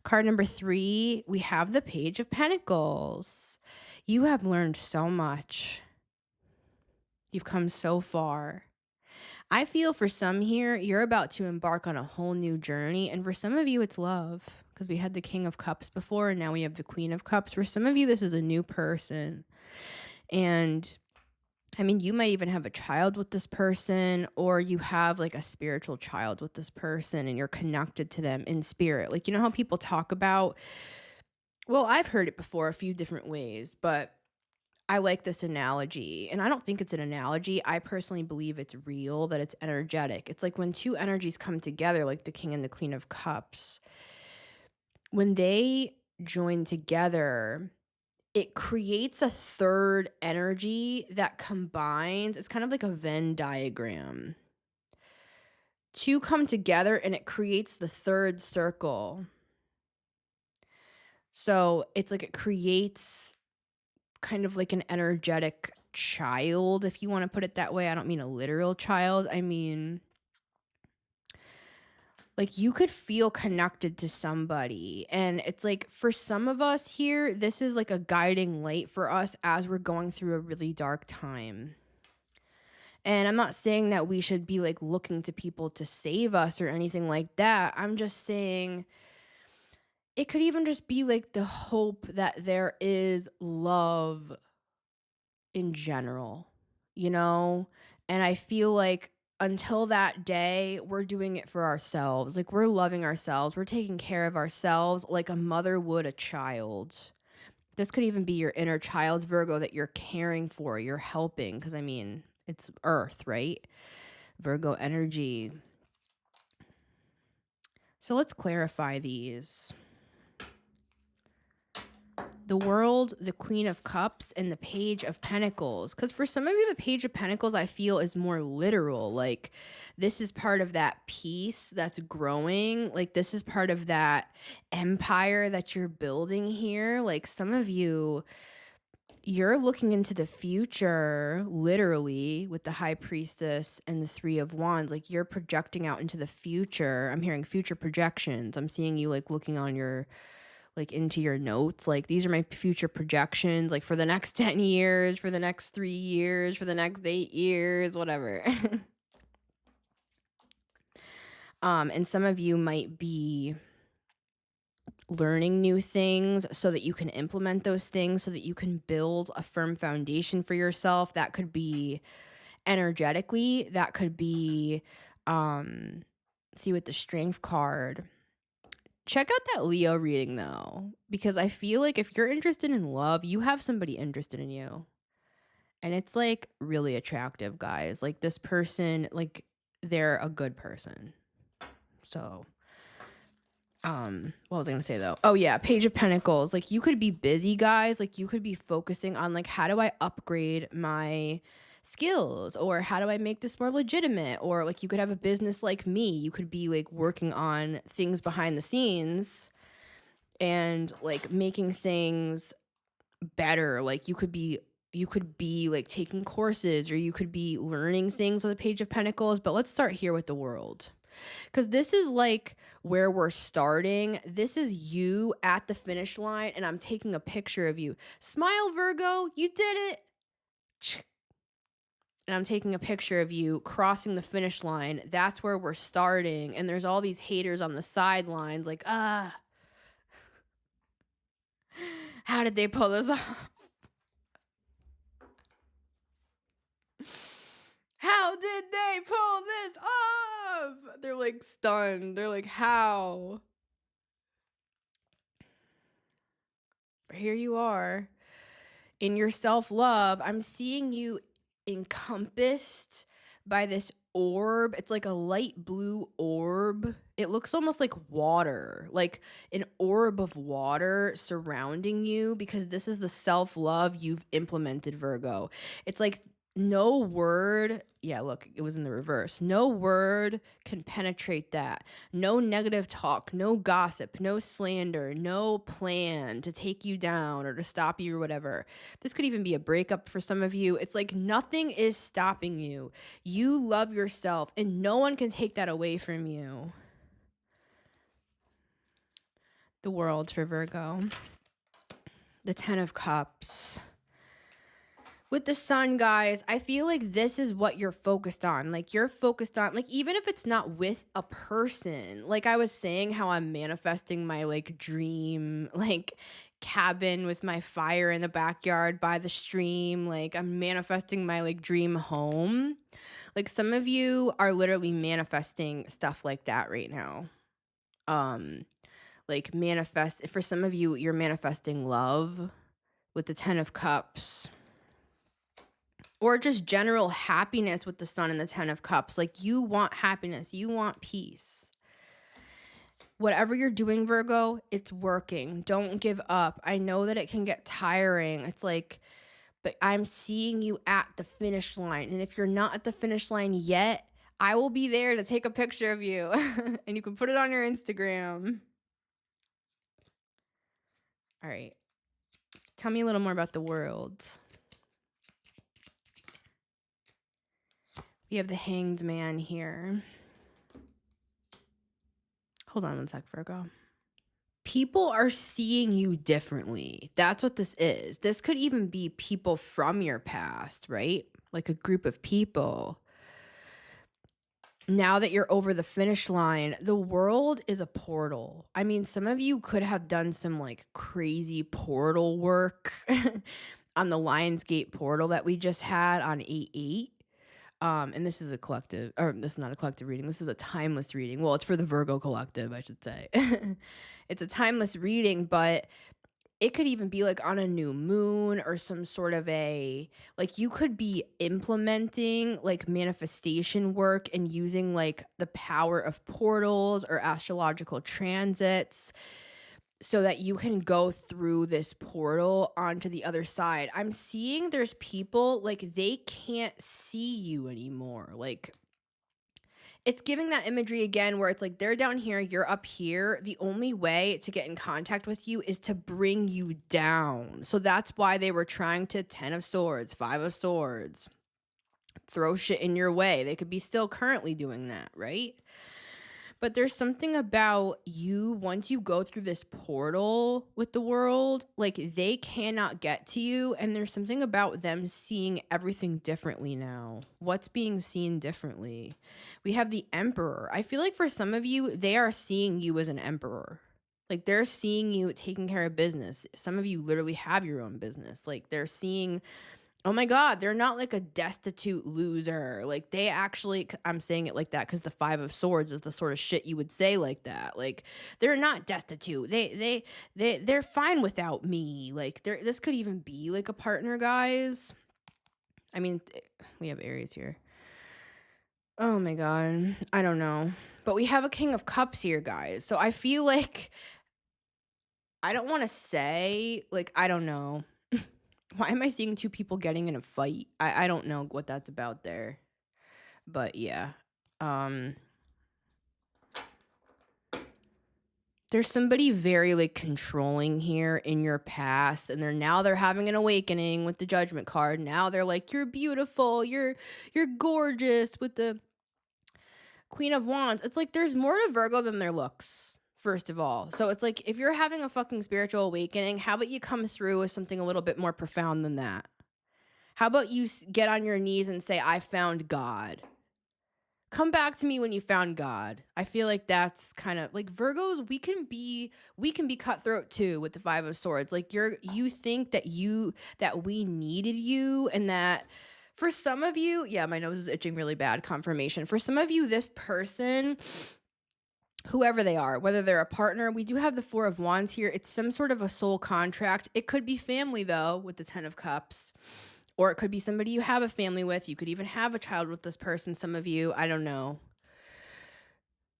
Card number 3, we have the Page of Pentacles. You have learned so much. You've come so far. I feel for some here, you're about to embark on a whole new journey. And for some of you, it's love. Because we had the King of Cups before, and now we have the Queen of Cups. For some of you, this is a new person. And I mean, you might even have a child with this person, or you have like a spiritual child with this person and you're connected to them in spirit. Like, you know how people talk about, well, I've heard it before a few different ways, but I like this analogy. And I don't think it's an analogy. I personally believe it's real, that it's energetic. It's like when two energies come together, like the King and the Queen of Cups, when they join together, it creates a third energy that combines. It's kind of like a Venn diagram. Two come together and it creates the third circle. So it's like it creates kind of like an energetic child, if you want to put it that way. I don't mean a literal child. I mean, like you could feel connected to somebody. And it's like for some of us here, this is like a guiding light for us as we're going through a really dark time. And I'm not saying that we should be like looking to people to save us or anything like that. I'm just saying it could even just be like the hope that there is love in general, you know? And I feel like until that day, we're doing it for ourselves. Like we're loving ourselves. We're taking care of ourselves like a mother would a child. This could even be your inner child, Virgo, that you're caring for, you're helping. Because I mean, it's Earth, right? Virgo energy. So let's clarify these. The World, the Queen of Cups, and the Page of Pentacles. Because for some of you, the Page of Pentacles, I feel, is more literal. Like, this is part of that peace that's growing. Like, this is part of that empire that you're building here. Like, some of you, you're looking into the future, literally, with the High Priestess and the Three of Wands. Like, you're projecting out into the future. I'm hearing future projections. I'm seeing you, like, looking on your like into your notes, like these are my future projections, like for the next 10 years, for the next 3 years, for the next 8 years, whatever. And some of you might be learning new things so that you can implement those things, so that you can build a firm foundation for yourself. That could be energetically, that could be see, with the Strength card, check out that Leo reading though, because I feel like if you're interested in love, you have somebody interested in you. And it's like really attractive, guys. Like this person, like they're a good person. So, what was I gonna say though? Oh yeah, Page of Pentacles. Like you could be busy, guys. Like you could be focusing on like, how do I upgrade my skills, or how do I make this more legitimate? Or like you could have a business like me. You could be like working on things behind the scenes and like making things better. Like you could be like taking courses, or you could be learning things with a Page of Pentacles. But let's start here with the World, because this is like where we're starting. This is you at the finish line, and I'm taking a picture of you. Smile, Virgo, you did it. And I'm taking a picture of you crossing the finish line. That's where we're starting. And there's all these haters on the sidelines like, how did they pull this off? How did they pull this off? They're like stunned. They're like, how? But here you are in your self-love. I'm seeing you encompassed by this orb. It's like a light blue orb. It looks almost like water, like an orb of water surrounding you, because this is the self-love you've implemented, Virgo. It's like no word. Yeah, look, it was in the reverse. No word can penetrate that. No negative talk, no gossip, no slander, no plan to take you down or to stop you or whatever. This could even be a breakup for some of you. It's like nothing is stopping you. You love yourself, and no one can take that away from you. The World for Virgo. The Ten of Cups. With the Sun, guys, I feel like this is what you're focused on. Like you're focused on, like, even if it's not with a person, like I was saying how I'm manifesting my like dream, like cabin with my fire in the backyard by the stream. Like I'm manifesting my like dream home. Like some of you are literally manifesting stuff like that right now. Like manifest, for some of you, you're manifesting love with the Ten of Cups. Or just general happiness with the Sun and the Ten of Cups. Like you want happiness, you want peace. Whatever you're doing, Virgo, it's working. Don't give up. I know that it can get tiring. It's like, but I'm seeing you at the finish line. And if you're not at the finish line yet, I will be there to take a picture of you. And you can put it on your Instagram. All right. Tell me a little more about the World. We have the Hanged Man here. Hold on one sec, Virgo. People are seeing you differently. That's what this is. This could even be people from your past, right? Like a group of people. Now that you're over the finish line, the World is a portal. I mean, some of you could have done some like crazy portal work on the Lionsgate portal that we just had on 8/8. And this is a collective, or this is not a collective reading. This is a timeless reading. Well, it's for the Virgo collective, I should say. It's a timeless reading, but it could even be like on a new moon or some sort of a, like you could be implementing like manifestation work and using like the power of portals or astrological transits so that you can go through this portal onto the other side. I'm seeing there's people like they can't see you anymore. Like it's giving that imagery again where it's like they're down here, you're up here. The only way to get in contact with you is to bring you down. So that's why they were trying to 10 of Swords, 5 of Swords, throw shit in your way. They could be still currently doing that, right? But there's something about you, once you go through this portal with the World, like they cannot get to you. And there's something about them seeing everything differently now. What's being seen differently? We have the Emperor. I feel like for some of you, they are seeing you as an emperor. Like they're seeing you taking care of business. Some of you literally have your own business. Like they're seeing, oh my God, they're not like a destitute loser. Like they actually, I'm saying it like that because the 5 of Swords is the sort of shit you would say like that. Like they're not destitute. They're fine without me. Like this could even be like a partner, guys. I mean, we have Aries here. Oh my God, I don't know. But we have a King of Cups here, guys. So I feel like, I don't want to say, like, I don't know. Why am I seeing 2 people getting in a fight? I don't know what that's about there. But yeah. There's somebody very, like, controlling here in your past, and they're having an awakening with the Judgment card. Now they're like, "You're beautiful, you're gorgeous," with the Queen of Wands. It's like there's more to Virgo than their looks, first of all. So it's like, if you're having a fucking spiritual awakening, how about you come through with something a little bit more profound than that? How about you get on your knees and say, "I found God." Come back to me when you found God. I feel like that's kind of like Virgos, we can be cutthroat too with the 5 of Swords. Like you think that we needed you, and that for some of you, yeah, my nose is itching really bad, confirmation. For some of you, this person, whoever they are, whether they're a partner, we do have the 4 of Wands here. It's some sort of a soul contract. It could be family though, with the 10 of Cups. Or it could be somebody you have a family with. You could even have a child with this person, some of you. I don't know.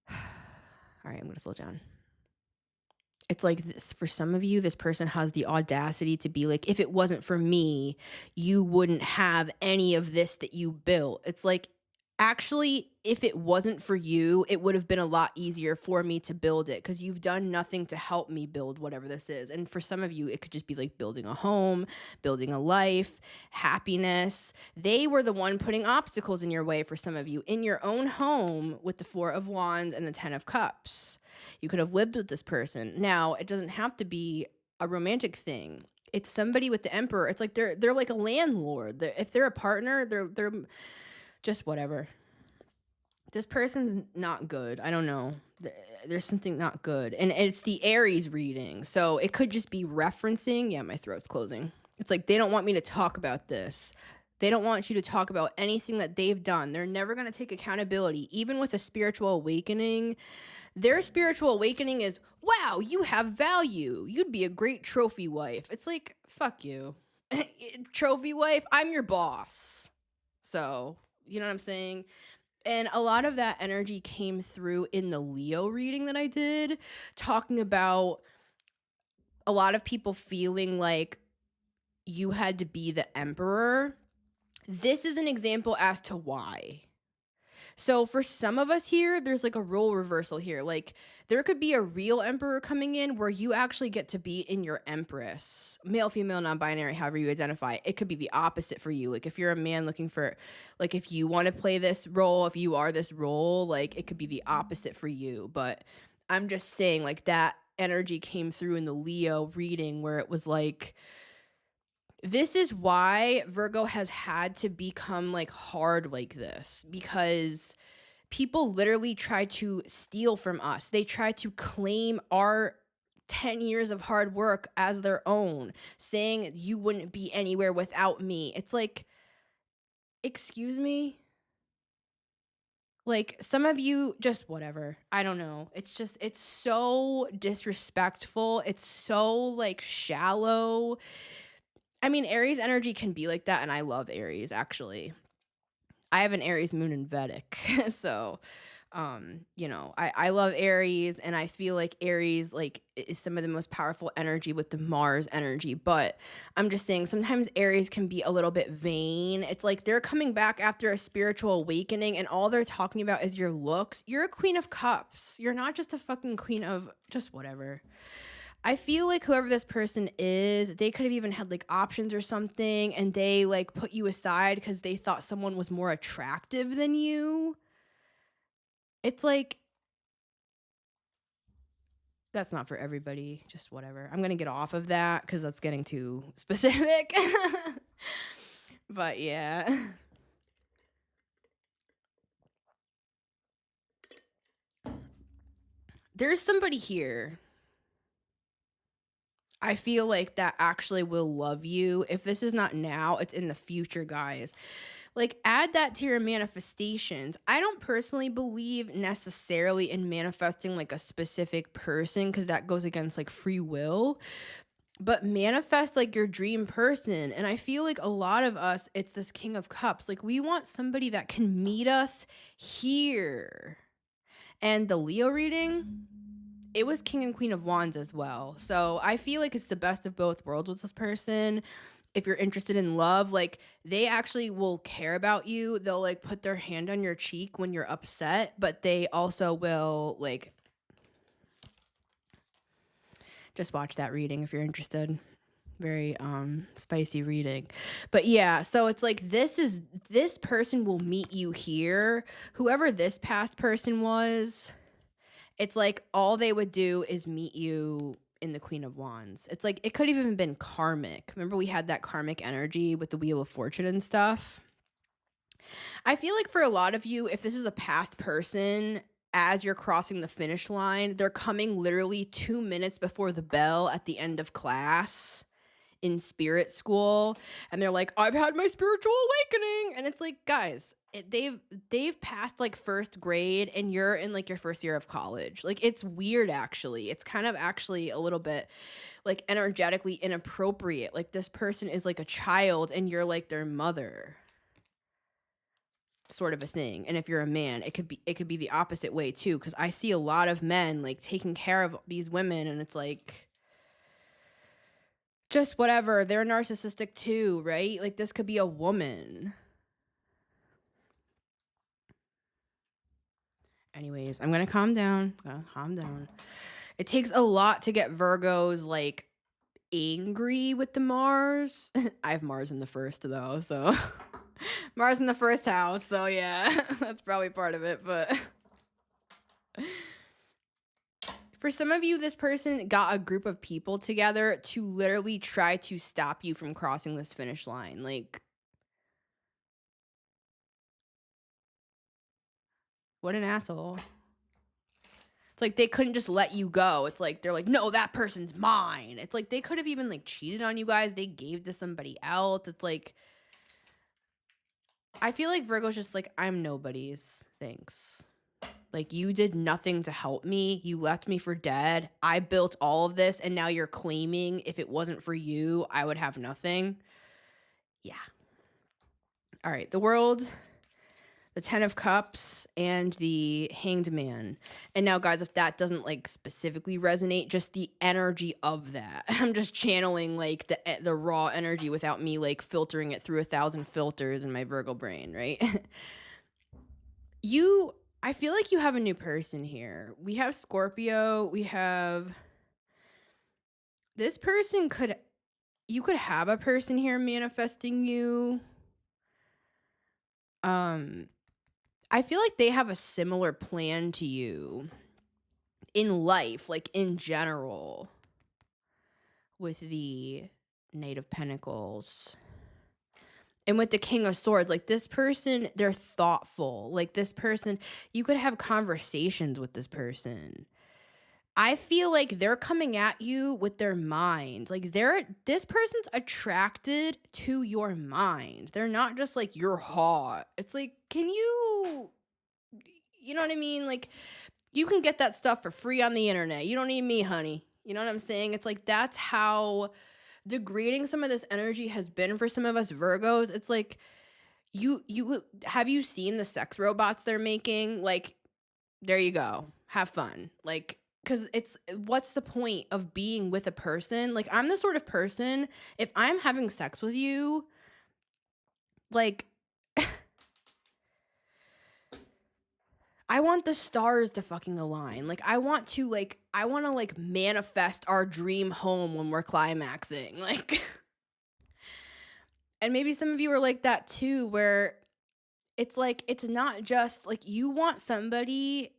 All right, I'm going to slow down. It's like this, for some of you, this person has the audacity to be like, if it wasn't for me, you wouldn't have any of this that you built. It's like, actually, if it wasn't for you, it would have been a lot easier for me to build it, because you've done nothing to help me build whatever this is. And for some of you, it could just be like building a home, building a life, happiness. They were the one putting obstacles in your way for some of you in your own home with the 4 of Wands and the 10 of Cups. You could have lived with this person. Now, it doesn't have to be a romantic thing. It's somebody with the Emperor. It's like they're like a landlord. If they're a partner, they're just whatever. This person's not good. I don't know. There's something not good. And it's the Aries reading. So it could just be referencing. Yeah, my throat's closing. It's like they don't want me to talk about this. They don't want you to talk about anything that they've done. They're never going to take accountability. Even with a spiritual awakening, their spiritual awakening is, wow, you have value. You'd be a great trophy wife. It's like, fuck you. Trophy wife, I'm your boss. So, you know what I'm saying? And a lot of that energy came through in the Leo reading that I did, talking about a lot of people feeling like you had to be the emperor. This is an example as to why. So for some of us here, there's like a role reversal here. Like there could be a real emperor coming in where you actually get to be in your empress. Male, female, non-binary, however you identify. It could be the opposite for you. Like if you're a man looking for, like if you want to play this role, if you are this role, like it could be the opposite for you. But I'm just saying, like, that energy came through in the Leo reading where it was like, this is why Virgo has had to become like hard like this, because people literally try to steal from us. They try to claim our 10 years of hard work as their own, saying you wouldn't be anywhere without me. It's like, excuse me? Like, some of you just whatever. I don't know. It's just, it's so disrespectful. It's so like shallow. I mean, Aries energy can be like that, and I love Aries, actually. I have an Aries moon in Vedic, so, I love Aries, and I feel like Aries, like, is some of the most powerful energy with the Mars energy, but I'm just saying sometimes Aries can be a little bit vain. It's like they're coming back after a spiritual awakening, and all they're talking about is your looks. You're a Queen of Cups. You're not just a fucking queen of just whatever. I feel like whoever this person is, they could have even had like options or something, and they like put you aside because they thought someone was more attractive than you. It's like, that's not for everybody. Just whatever. I'm going to get off of that because that's getting too specific. But yeah. There's somebody here, I feel like, that actually will love you. If this is not now, it's in the future, guys. Like, add that to your manifestations. I don't personally believe necessarily in manifesting like a specific person, because that goes against like free will. But manifest like your dream person. And I feel like a lot of us, it's this King of Cups. Like, we want somebody that can meet us here. And the Leo reading, it was King and Queen of Wands as well. So I feel like it's the best of both worlds with this person. If you're interested in love, like, they actually will care about you. They'll like put their hand on your cheek when you're upset, but they also will like, Just watch that reading if you're interested. Very spicy reading. But yeah, so it's like this person will meet you here. Whoever this past person was, it's like all they would do is meet you in the Queen of Wands. It's like it could have even been karmic. Remember we had that karmic energy with the Wheel of Fortune and stuff? I feel like for a lot of you, if this is a past person, as you're crossing the finish line, they're coming literally 2 minutes before the bell at the end of class in spirit school, and they're like, I've had my spiritual awakening, and it's like, guys, they've passed like first grade and you're in like your first year of college. Like, it's weird. Actually, it's kind of actually a little bit like energetically inappropriate. Like, this person is like a child and you're like their mother, sort of a thing. And if you're a man, it could be the opposite way too, because I see a lot of men like taking care of these women, and it's like, just whatever, they're narcissistic too, right? Like, this could be a woman. Anyways, I'm gonna calm down. It takes a lot to get Virgos like angry with the Mars. I have Mars in the first though, so Mars in the first house, so yeah, that's probably part of it. But for some of you, this person got a group of people together to literally try to stop you from crossing this finish line. Like, what an asshole. It's like they couldn't just let you go. It's like they're like, no, that person's mine. It's like they could have even like cheated on you guys. They gave to somebody else. It's like, I feel like Virgo's just like, I'm nobody's. Thanks. Like, you did nothing to help me. You left me for dead. I built all of this, and now you're claiming if it wasn't for you, I would have nothing. Yeah. All right. The World, the 10 of Cups, and the Hanged Man. And now, guys, if that doesn't like specifically resonate, just the energy of that. I'm just channeling like the raw energy without me like filtering it through 1,000 filters in my Virgo brain, right? I feel like you have a new person here. We have Scorpio. We have this person. You could have a person here manifesting you. I feel like they have a similar plan to you in life, like in general, with the Knight of Pentacles. And with the King of Swords, like this person, they're thoughtful. Like this person, you could have conversations with this person. I feel like they're coming at you with their mind. Like this person's attracted to your mind. They're not just like, you're hot. It's like, you know what I mean? Like, you can get that stuff for free on the internet. You don't need me, honey. You know what I'm saying? It's like, that's how degrading some of this energy has been for some of us Virgos. It's like, have you seen the sex robots they're making? Like, there you go. Have fun. Like, because what's the point of being with a person? Like, I'm the sort of person, if I'm having sex with you, like, I want the stars to fucking align. Like, I want to manifest our dream home when we're climaxing. Like, and maybe some of you are like that too, where it's like, it's not just like you want somebody,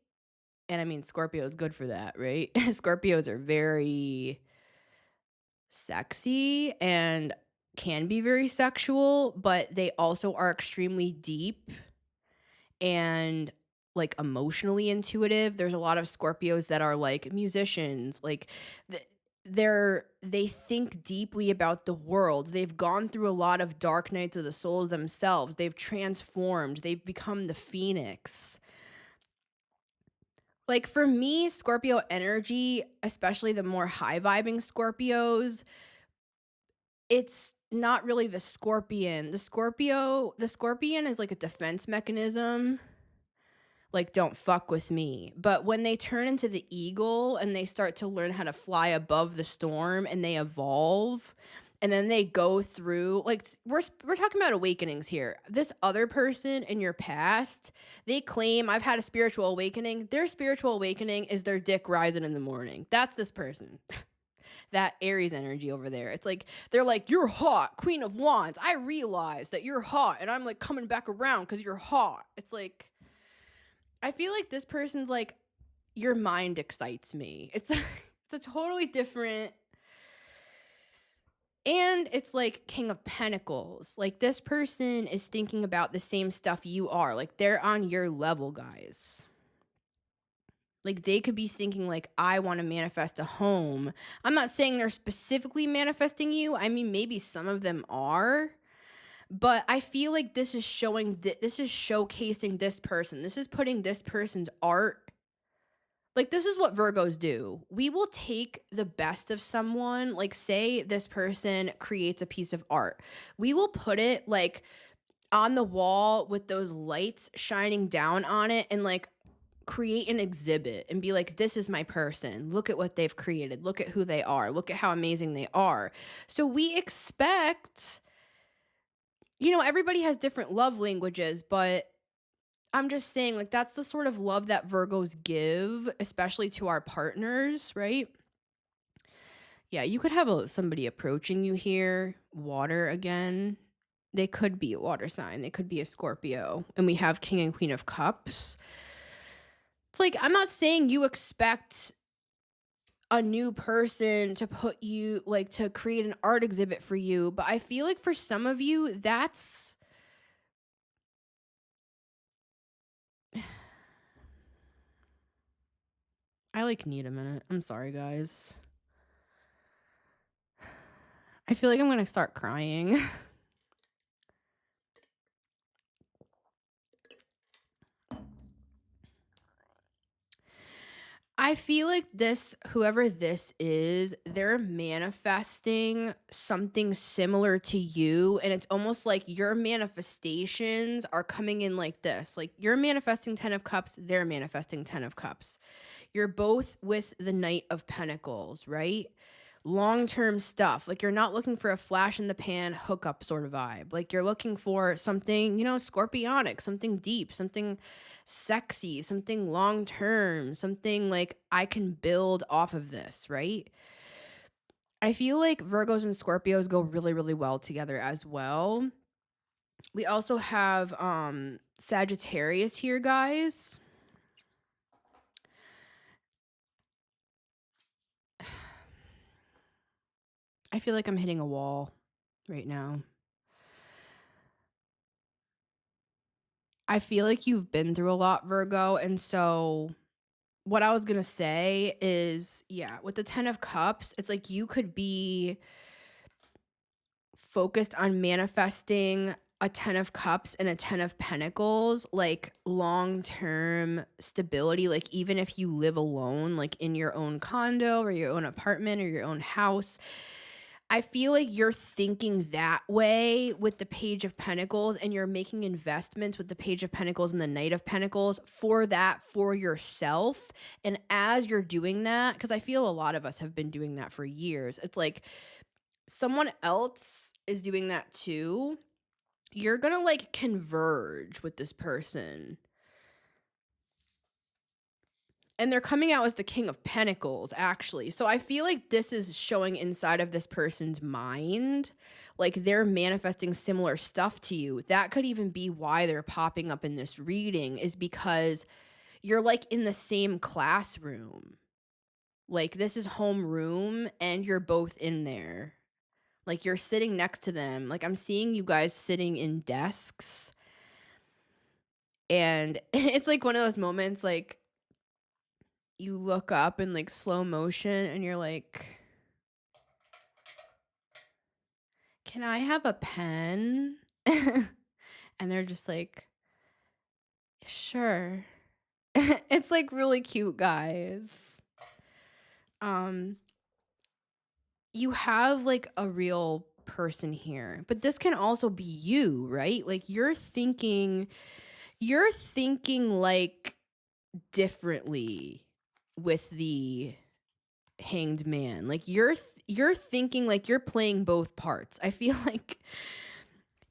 and I mean, Scorpio is good for that, right? Scorpios are very sexy and can be very sexual, but they also are extremely deep and like emotionally intuitive. There's a lot of Scorpios that are like musicians, like they think deeply about the world. They've gone through a lot of dark nights of the soul themselves. They've transformed. They've become the phoenix. Like, for me, Scorpio energy, especially the more high vibing Scorpios, it's not really the scorpion. The scorpion is like a defense mechanism. Like, don't fuck with me. But when they turn into the eagle and they start to learn how to fly above the storm and they evolve, and then they go through, like, we're talking about awakenings here. This other person in your past, they claim, I've had a spiritual awakening. Their spiritual awakening is their dick rising in the morning. That's this person. that Aries energy over there. It's like they're like, you're hot, Queen of Wands. I realize that you're hot, and I'm like coming back around because you're hot. It's like, I feel like this person's like, your mind excites me. It's it's a totally different. And it's like King of Pentacles. Like, this person is thinking about the same stuff you are. Like, they're on your level, guys. Like, they could be thinking, like, I want to manifest a home. I'm not saying they're specifically manifesting you. I mean, maybe some of them are. But I feel like this is this is showcasing this person. This is putting this person's art. Like, this is what Virgos do. We will take the best of someone. Like, say this person creates a piece of art. We will put it, like, on the wall with those lights shining down on it and, like, create an exhibit and be like, this is my person. Look at what they've created. Look at who they are. Look at how amazing they are. So we expect, everybody has different love languages, but I'm just saying, like, that's the sort of love that Virgos give, especially to our partners, right? Yeah, you could have somebody approaching you here, water again. They could be a water sign. They could be a Scorpio. And we have King and Queen of Cups. It's like, I'm not saying you expect a new person to put you, like, to create an art exhibit for you, but I feel like for some of you, that's... I, like, need a minute. I'm sorry, guys. I feel like I'm gonna start crying. I feel like whoever this is, they're manifesting something similar to you. And it's almost like your manifestations are coming in like this. Like, you're manifesting 10 of Cups, they're manifesting 10 of Cups. You're both with the Knight of Pentacles, right? Long-term stuff. Like, you're not looking for a flash in the pan hookup sort of vibe. Like, you're looking for something, scorpionic, something deep, something sexy, something long-term, something like I can build off of this, right? I feel like Virgos and Scorpios go really, really well together as well. We also have Sagittarius here, guys. I feel like I'm hitting a wall right now. I feel like you've been through a lot, Virgo, and so what I was gonna say is, yeah, with the 10 of Cups, it's like you could be focused on manifesting a 10 of Cups and a 10 of Pentacles, like long-term stability. Like, even if you live alone, like in your own condo or your own apartment or your own house, I feel like you're thinking that way with the Page of Pentacles, and you're making investments with the Page of Pentacles and the Knight of Pentacles for yourself. And as you're doing that, because I feel a lot of us have been doing that for years, it's like someone else is doing that too. You're gonna, like, converge with this person. And they're coming out as the King of Pentacles, actually. So I feel like this is showing inside of this person's mind. Like, they're manifesting similar stuff to you. That could even be why they're popping up in this reading, is because you're, like, in the same classroom. Like, this is homeroom, and you're both in there. Like, you're sitting next to them. Like, I'm seeing you guys sitting in desks. And it's, like, one of those moments, like, you look up in, like, slow motion and you're like, can I have a pen? And they're just like, sure. It's, like, really cute, guys. You have, like, a real person here, but this can also be you, right? Like, you're thinking like differently with the Hanged Man. Like, you're thinking like you're playing both parts. I feel like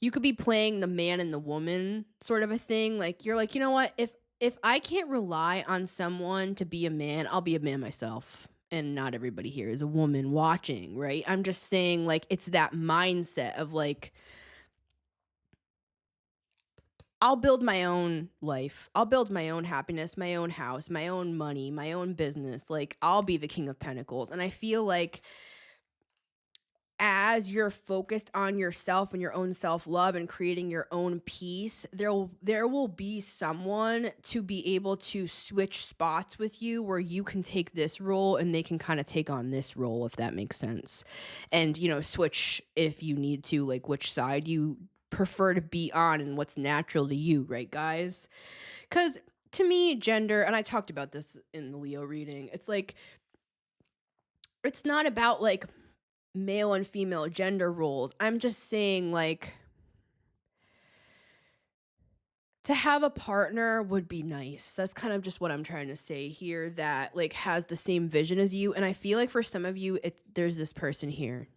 you could be playing the man and the woman sort of a thing. Like, you're like, you know what? If I can't rely on someone to be a man, I'll be a man myself. and not everybody here is a woman watching, right? I'm just saying, like, it's that mindset of like, I'll build my own life. I'll build my own happiness, my own house, my own money, my own business. Like, I'll be the king of pentacles. And I feel like as you're focused on yourself and your own self-love and creating your own peace, there will be someone to be able to switch spots with you where you can take this role and they can kind of take on this role, if that makes sense. And, switch if you need to, like which side you prefer to be on and what's natural to you, right, guys? Because to me, gender, and I talked about this in the Leo reading, it's like, it's not about like male and female gender roles. I'm just saying, like, to have a partner would be nice. That's kind of just what I'm trying to say here, that like has the same vision as you. And I feel like for some of you, there's this person here.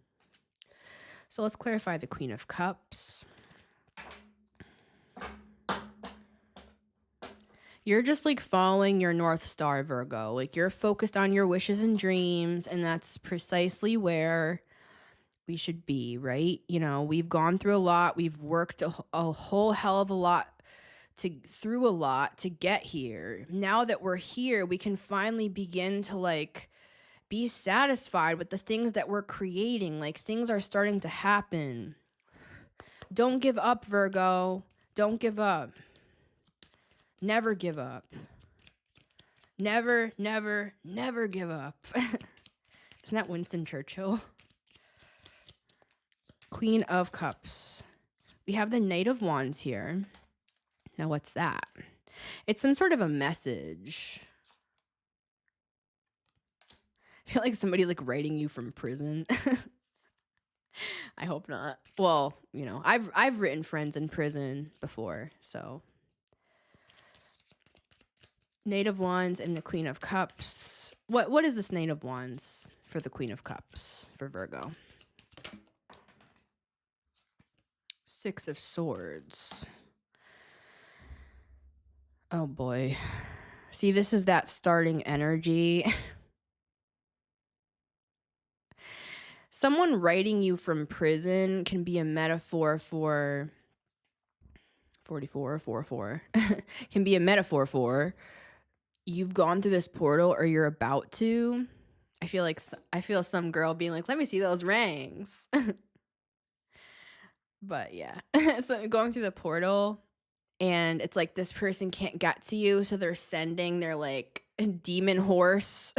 So let's clarify the Queen of Cups. You're just like following your North Star, Virgo. Like, you're focused on your wishes and dreams, and that's precisely where we should be, right? We've gone through a lot. We've worked a whole hell of a lot through a lot to get here. Now that we're here, we can finally begin to like be satisfied with the things that we're creating. Like, things are starting to happen. Don't give up, Virgo. Don't give up. Never give up. Never, never, never give up. Isn't that Winston Churchill? Queen of Cups. We have the Knight of Wands here. Now, what's that? It's some sort of a message. I feel like somebody's like writing you from prison. I hope not. Well, I've written friends in prison before, so. Knight of Wands and the Queen of Cups. What is this Knight of Wands for the Queen of Cups for Virgo? Six of Swords. Oh boy. See, this is that starting energy. Someone writing you from prison can be a metaphor for 44. Can be a metaphor for you've gone through this portal or you're about to. I feel some girl being like, let me see those rings. But yeah. So going through the portal, and it's like this person can't get to you, so they're sending their like demon horse.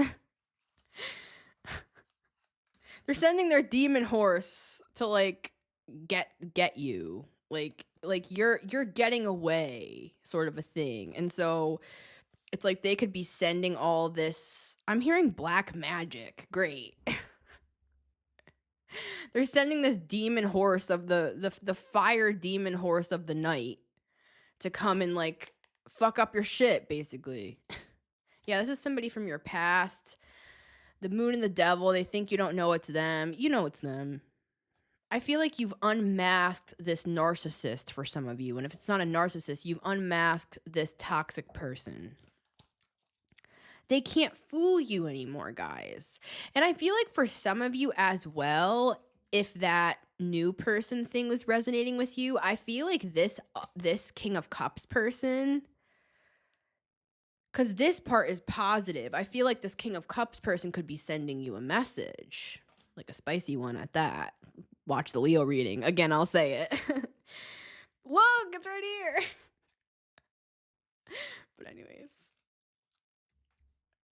They're sending their demon horse to like get you. Like you're getting away, sort of a thing. And so it's like they could be sending all this. I'm hearing black magic. Great. They're sending this demon horse of the fire demon horse of the night to come and like fuck up your shit, basically. Yeah, this is somebody from your past. The moon and the devil, they think you don't know it's them. You know it's them. I feel like you've unmasked this narcissist for some of you. And if it's not a narcissist, you've unmasked this toxic person. They can't fool you anymore, guys. And I feel like for some of you as well, if that new person thing was resonating with you, I feel like this King of Cups person, because this part is positive. I feel like this King of Cups person could be sending you a message, like a spicy one at that. Watch the Leo reading. Again, I'll say it. Look, it's right here. But anyways.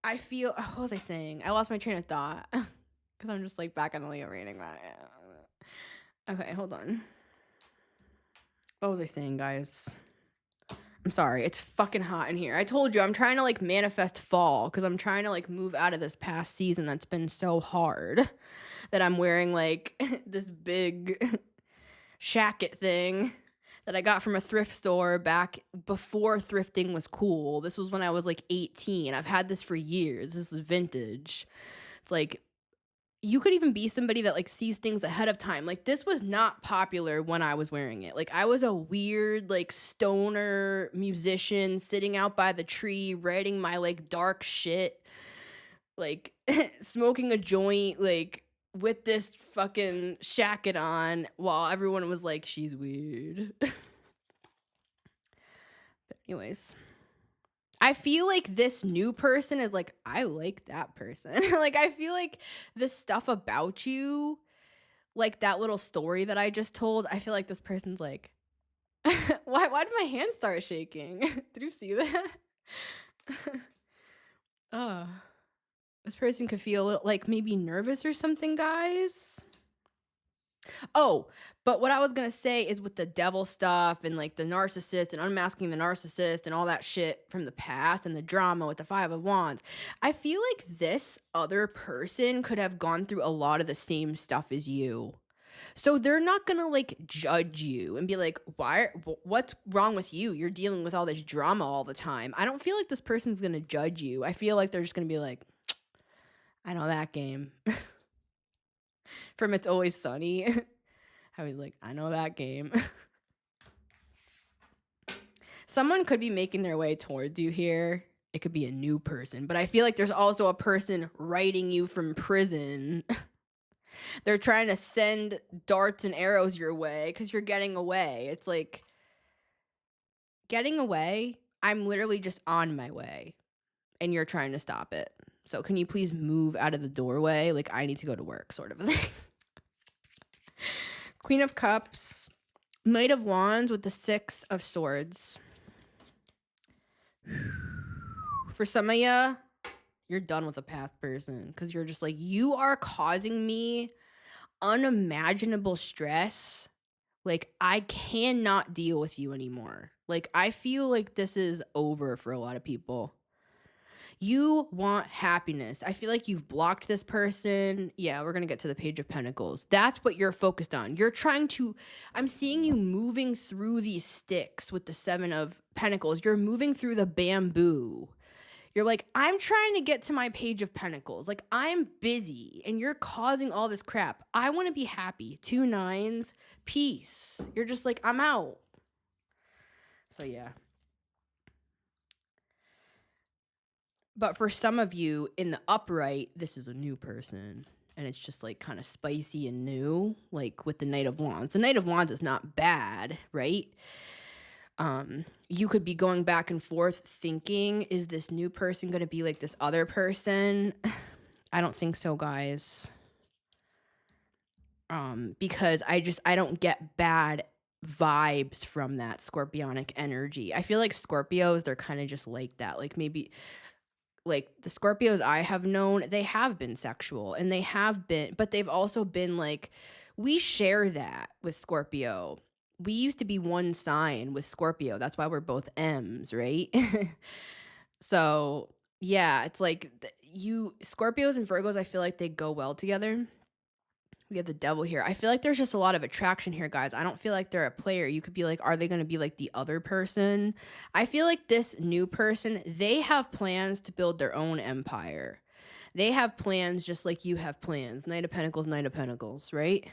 I feel, what was I saying? I lost my train of thought. Because I'm just like back on the Leo reading. Okay, hold on. What was I saying, guys? I'm sorry. It's fucking hot in here. I told you I'm trying to like manifest fall because I'm trying to like move out of this past season that's been so hard that I'm wearing like this big shacket thing that I got from a thrift store back before thrifting was cool. This was when I was like 18. I've had this for years. This is vintage. It's like, you could even be somebody that like sees things ahead of time. Like, this was not popular when I was wearing it. Like, I was a weird like stoner musician sitting out by the tree writing my like dark shit like smoking a joint, like with this fucking shacket on while everyone was like, she's weird. But anyways, I feel like this new person is like, I like that person. Like, I feel like the stuff about you, like that little story that I just told, I feel like this person's like, why did my hand start shaking? Did you see that? Oh, this person could feel a little, like maybe nervous or something, guys. Oh, but what I was gonna say is with the devil stuff and like the narcissist and unmasking the narcissist and all that shit from the past and the drama with the Five of Wands, I feel like this other person could have gone through a lot of the same stuff as you. So they're not gonna like judge you and be like, what's wrong with you? You're dealing with all this drama all the time. I don't feel like this person's gonna judge you. I feel like they're just gonna be like, I know that game. From It's Always Sunny. I was like, I know that game. Someone could be making their way towards you here. It could be a new person, but I feel like there's also a person writing you from prison. They're trying to send darts and arrows your way because you're getting away. It's like, getting away, I'm literally just on my way, and you're trying to stop it. So can you please move out of the doorway? Like, I need to go to work, sort of thing. Queen of Cups, Knight of Wands with the Six of Swords. For some of you, you're done with a past person because you're just like, you are causing me unimaginable stress. Like, I cannot deal with you anymore. Like, I feel like this is over for a lot of people. You want happiness. I feel like you've blocked this person. Yeah, we're going to get to the Page of Pentacles. That's what you're focused on. You're trying to, I'm seeing you moving through these sticks with the Seven of Pentacles. You're moving through the bamboo. You're like, I'm trying to get to my Page of Pentacles. Like, I'm busy and you're causing all this crap. I want to be happy. 2 nines, peace. You're just like, I'm out. So, yeah. But for some of you in the upright, this is a new person. And it's just like kind of spicy and new, like with the Knight of Wands. The Knight of Wands is not bad, right? You could be going back and forth thinking, is this new person going to be like this other person? I don't think so, guys. Because I don't get bad vibes from that Scorpionic energy. I feel like Scorpios, they're kind of just like that. Like maybe like the Scorpios I have known, they have been sexual and they have been, but they've also been like, we share that with Scorpio. We used to be one sign with Scorpio. That's why we're both M's, right? So yeah, it's like you Scorpios and Virgos, I feel like they go well together. We have the Devil here. I feel like there's just a lot of attraction here, guys. I don't feel like they're a player. You could be like, are they going to be like the other person? I feel like this new person, they have plans to build their own empire. They have plans just like you have plans. Knight of Pentacles, right?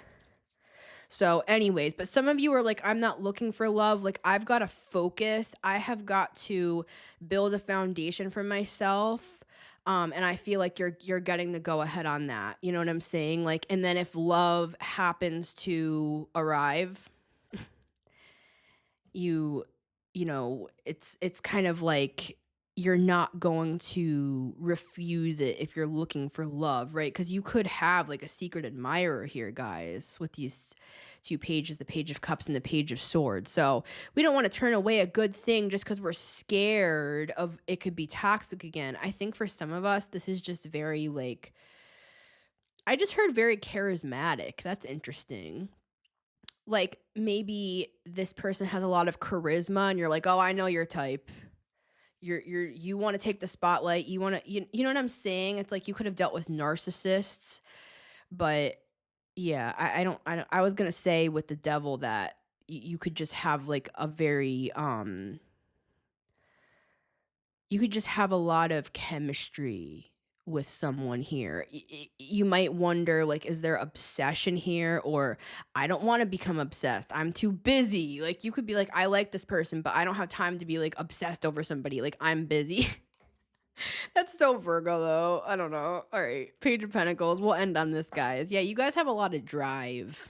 So anyways, but some of you are like, I'm not looking for love. Like, I've got to focus. I have got to build a foundation for myself. And I feel like you're getting the go ahead on that. You know what I'm saying? Like, and then if love happens to arrive, you know, it's kind of like you're not going to refuse it if you're looking for love, right? Because you could have like a secret admirer here, guys, with these 2 pages, the Page of Cups and the Page of Swords. So we don't want to turn away a good thing just because we're scared of it could be toxic again. I think for some of us, this is just very like, I just heard very charismatic. That's interesting. Like maybe this person has a lot of charisma and you're like, oh, I know your type. You want to take the spotlight. You want to, you know what I'm saying? It's like you could have dealt with narcissists, but yeah, I was going to say with the Devil that you could just have like a very, you could just have a lot of chemistry with someone here. You might wonder, like, is there obsession here? Or I don't want to become obsessed. I'm too busy. Like, you could be like, I like this person, but I don't have time to be like obsessed over somebody. Like, I'm busy. That's so Virgo, though. I don't know. All right. Page of Pentacles. We'll end on this, guys. Yeah, you guys have a lot of drive.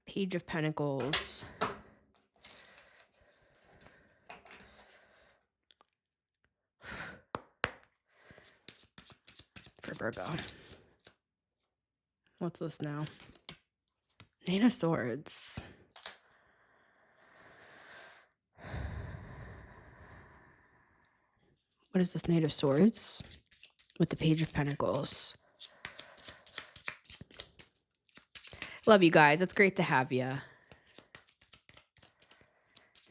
Page of Pentacles. For Virgo. What's this now? Knight of Swords. What is this Knight of Swords? With the Page of Pentacles. Love you guys. It's great to have you.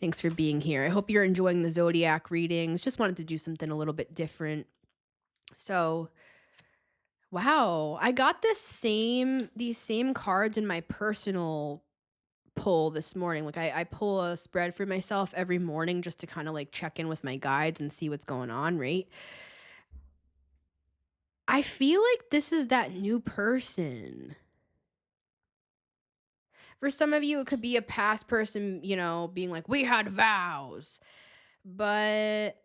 Thanks for being here. I hope you're enjoying the Zodiac readings. Just wanted to do something a little bit different. So, wow. I got these same cards in my personal pull this morning. Like I pull a spread for myself every morning just to kind of like check in with my guides and see what's going on, right? I feel like this is that new person. For some of you, it could be a past person, you know, being like, we had vows. But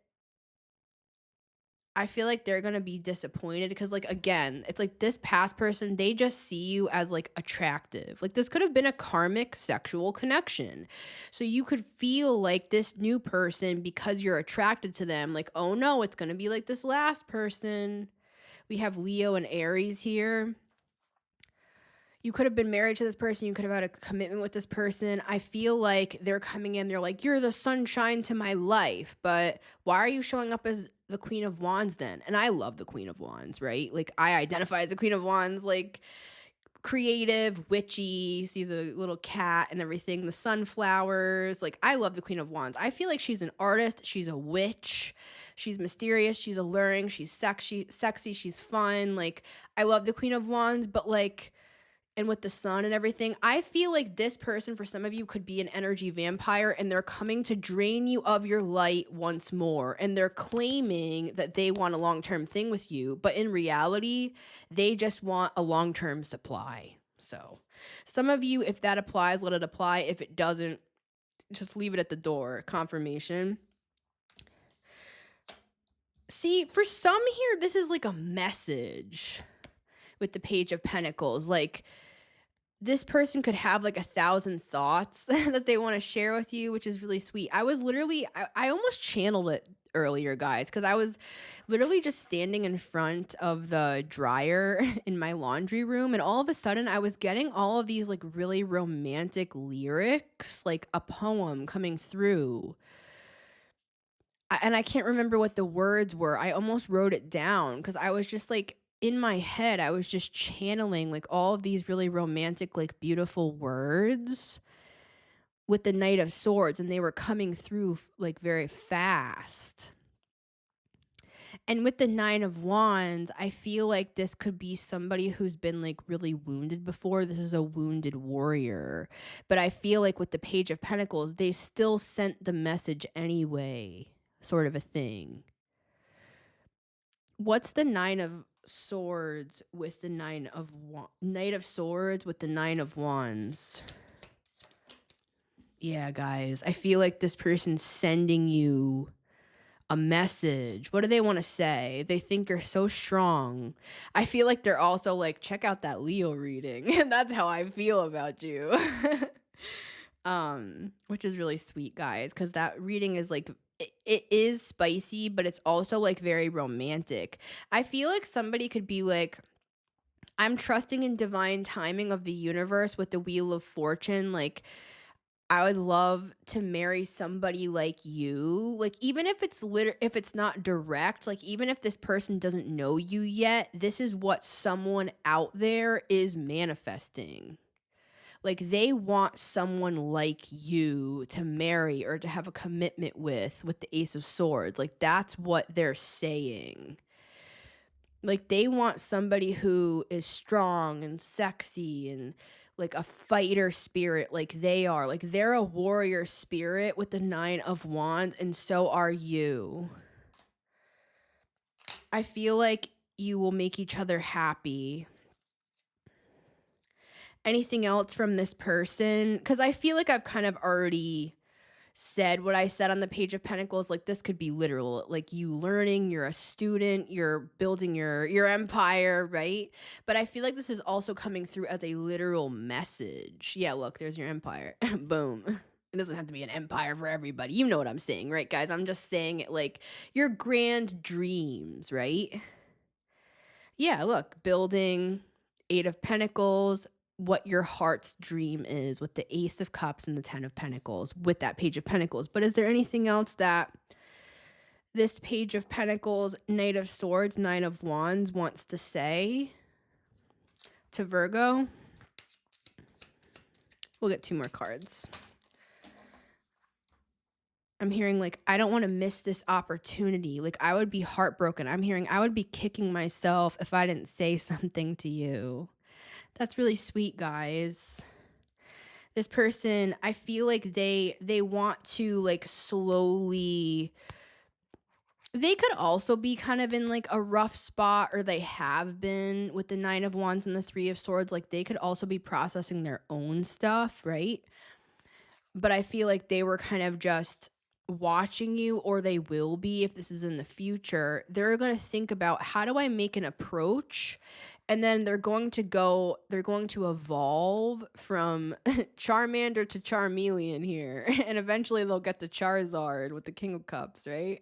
I feel like they're going to be disappointed because, like, again, it's like this past person, they just see you as like attractive. Like, this could have been a karmic sexual connection. So you could feel like this new person, because you're attracted to them, like, oh no, it's going to be like this last person. We have Leo and Aries here. You could have been married to this person. You could have had a commitment with this person. I feel like they're coming in. They're like, you're the sunshine to my life. But why are you showing up as the Queen of Wands then? And I love the Queen of Wands, right? Like, I identify as the Queen of Wands, like creative, witchy, see the little cat and everything, the sunflowers. Like, I love the Queen of Wands. I feel like she's an artist. She's a witch. She's mysterious. She's alluring. She's sexy. She's fun. Like, I love the Queen of Wands, but like, and with the sun and everything, I feel like this person, for some of you, could be an energy vampire, and they're coming to drain you of your light once more. And they're claiming that they want a long-term thing with you, but in reality, they just want a long-term supply. So some of you, if that applies, let it apply. If it doesn't, just leave it at the door. Confirmation. See, for some here, this is like a message with the Page of Pentacles. Like, this person could have like 1,000 thoughts that they want to share with you, which is really sweet. I was literally, I almost channeled it earlier, guys, because I was literally just standing in front of the dryer in my laundry room, and all of a sudden I was getting all of these like really romantic lyrics, like a poem coming through. And I can't remember what the words were. I almost wrote it down because I was just like, in my head, I was just channeling like all of these really romantic, like beautiful words with the Knight of Swords, and they were coming through like very fast. And with the Nine of Wands, I feel like this could be somebody who's been like really wounded before. This is a wounded warrior. But I feel like with the Page of Pentacles, they still sent the message anyway, sort of a thing. What's the Nine of Swords with the Knight of Swords with the Nine of Wands? Yeah, guys, I feel like this person's sending you a message. What do they want to say? They think you're so strong. I feel like they're also like, check out that Leo reading. And that's how I feel about you. Which is really sweet, guys, because that reading is like, it is spicy, but it's also like very romantic. I feel like somebody could be like, I'm trusting in divine timing of the universe with the Wheel of Fortune. Like, I would love to marry somebody like you. Like, even if it's if it's not direct, like even if this person doesn't know you yet, this is what someone out there is manifesting. Like, they want someone like you to marry or to have a commitment with the Ace of Swords. Like, that's what they're saying. Like, they want somebody who is strong and sexy and like a fighter spirit like they are. Like, they're a warrior spirit with the Nine of Wands, and so are you. I feel like you will make each other happy. Anything else from this person? Because I feel like I've kind of already said what I said on the Page of Pentacles, like, this could be literal, like, you learning, you're a student, you're building your empire, right? But I feel like this is also coming through as a literal message. Yeah, look, there's your empire. Boom. It doesn't have to be an empire for everybody. You know what I'm saying, right, guys? I'm just saying it like your grand dreams, right? Yeah, look, building, Eight of Pentacles, what your heart's dream is with the Ace of Cups and the Ten of Pentacles with that Page of Pentacles. But is there anything else that this Page of Pentacles, Knight of Swords, Nine of Wands wants to say to Virgo? We'll get 2 more cards. I'm hearing like, I don't want to miss this opportunity. Like, I would be heartbroken. I'm hearing I would be kicking myself if I didn't say something to you. That's really sweet, guys. This person, I feel like they want to like slowly, they could also be kind of in like a rough spot, or they have been with the Nine of Wands and the Three of Swords. Like, they could also be processing their own stuff, right? But I feel like they were kind of just watching you, or they will be if this is in the future. They're going to think about, how do I make an approach? And then they're going to evolve from Charmander to Charmeleon here. And eventually they'll get to Charizard with the King of Cups, right?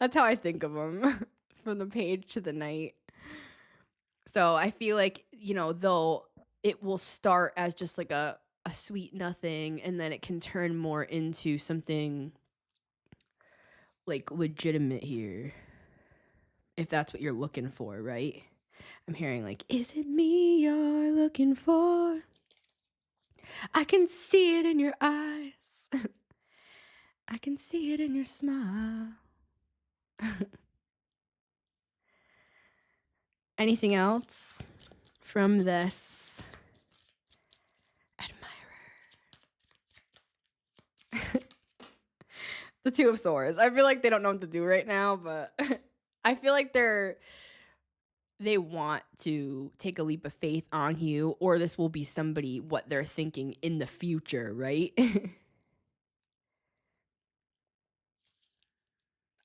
That's how I think of them, from the Page to the Knight. So I feel like, it will start as just like a sweet nothing, and then it can turn more into something like legitimate here, if that's what you're looking for, right? I'm hearing like, is it me you're looking for? I can see it in your eyes. I can see it in your smile. Anything else from this admirer? The Two of Swords. I feel like they don't know what to do right now, but I feel like they want to take a leap of faith on you, or this will be somebody, what they're thinking in the future, right?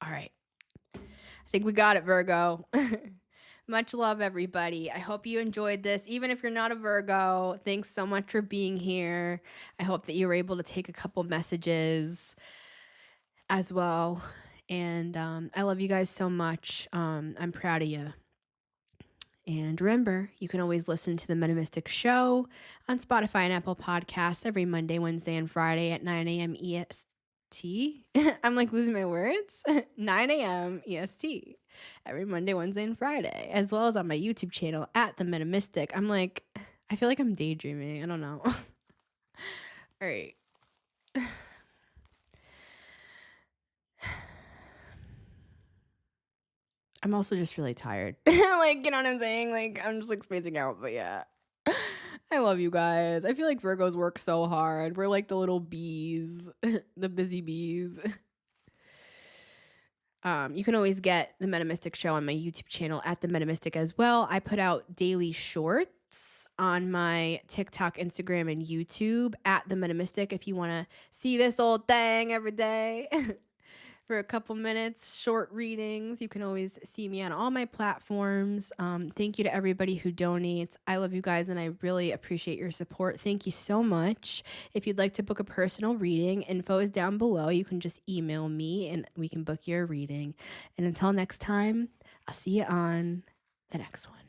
All right. I think we got it, Virgo. Much love, everybody. I hope you enjoyed this. Even if you're not a Virgo, thanks so much for being here. I hope that you were able to take a couple messages as well. And I love you guys so much. I'm proud of you. And remember, you can always listen to the Metamystic Show on Spotify and Apple Podcasts every Monday, Wednesday, and Friday at 9 a.m. EST. I'm like losing my words. 9 a.m. EST every Monday, Wednesday, and Friday, as well as on my YouTube channel at The Metamystic. I'm like, I feel like I'm daydreaming. I don't know. All right. I'm also just really tired. Like, you know what I'm saying? Like, I'm just like spacing out, but yeah. I love you guys. I feel like Virgos work so hard. We're like the little bees, the busy bees. You can always get the Metamystic Show on my YouTube channel at The Metamystic as well. I put out daily shorts on my TikTok, Instagram, and YouTube at The Metamystic if you want to see this old thing every day. For a couple minutes, short readings. You can always see me on all my platforms. Thank you to everybody who donates. I love you guys, and I really appreciate your support. Thank you so much. If you'd like to book a personal reading, info is down below. You can just email me, and we can book your reading. And until next time, I'll see you on the next one.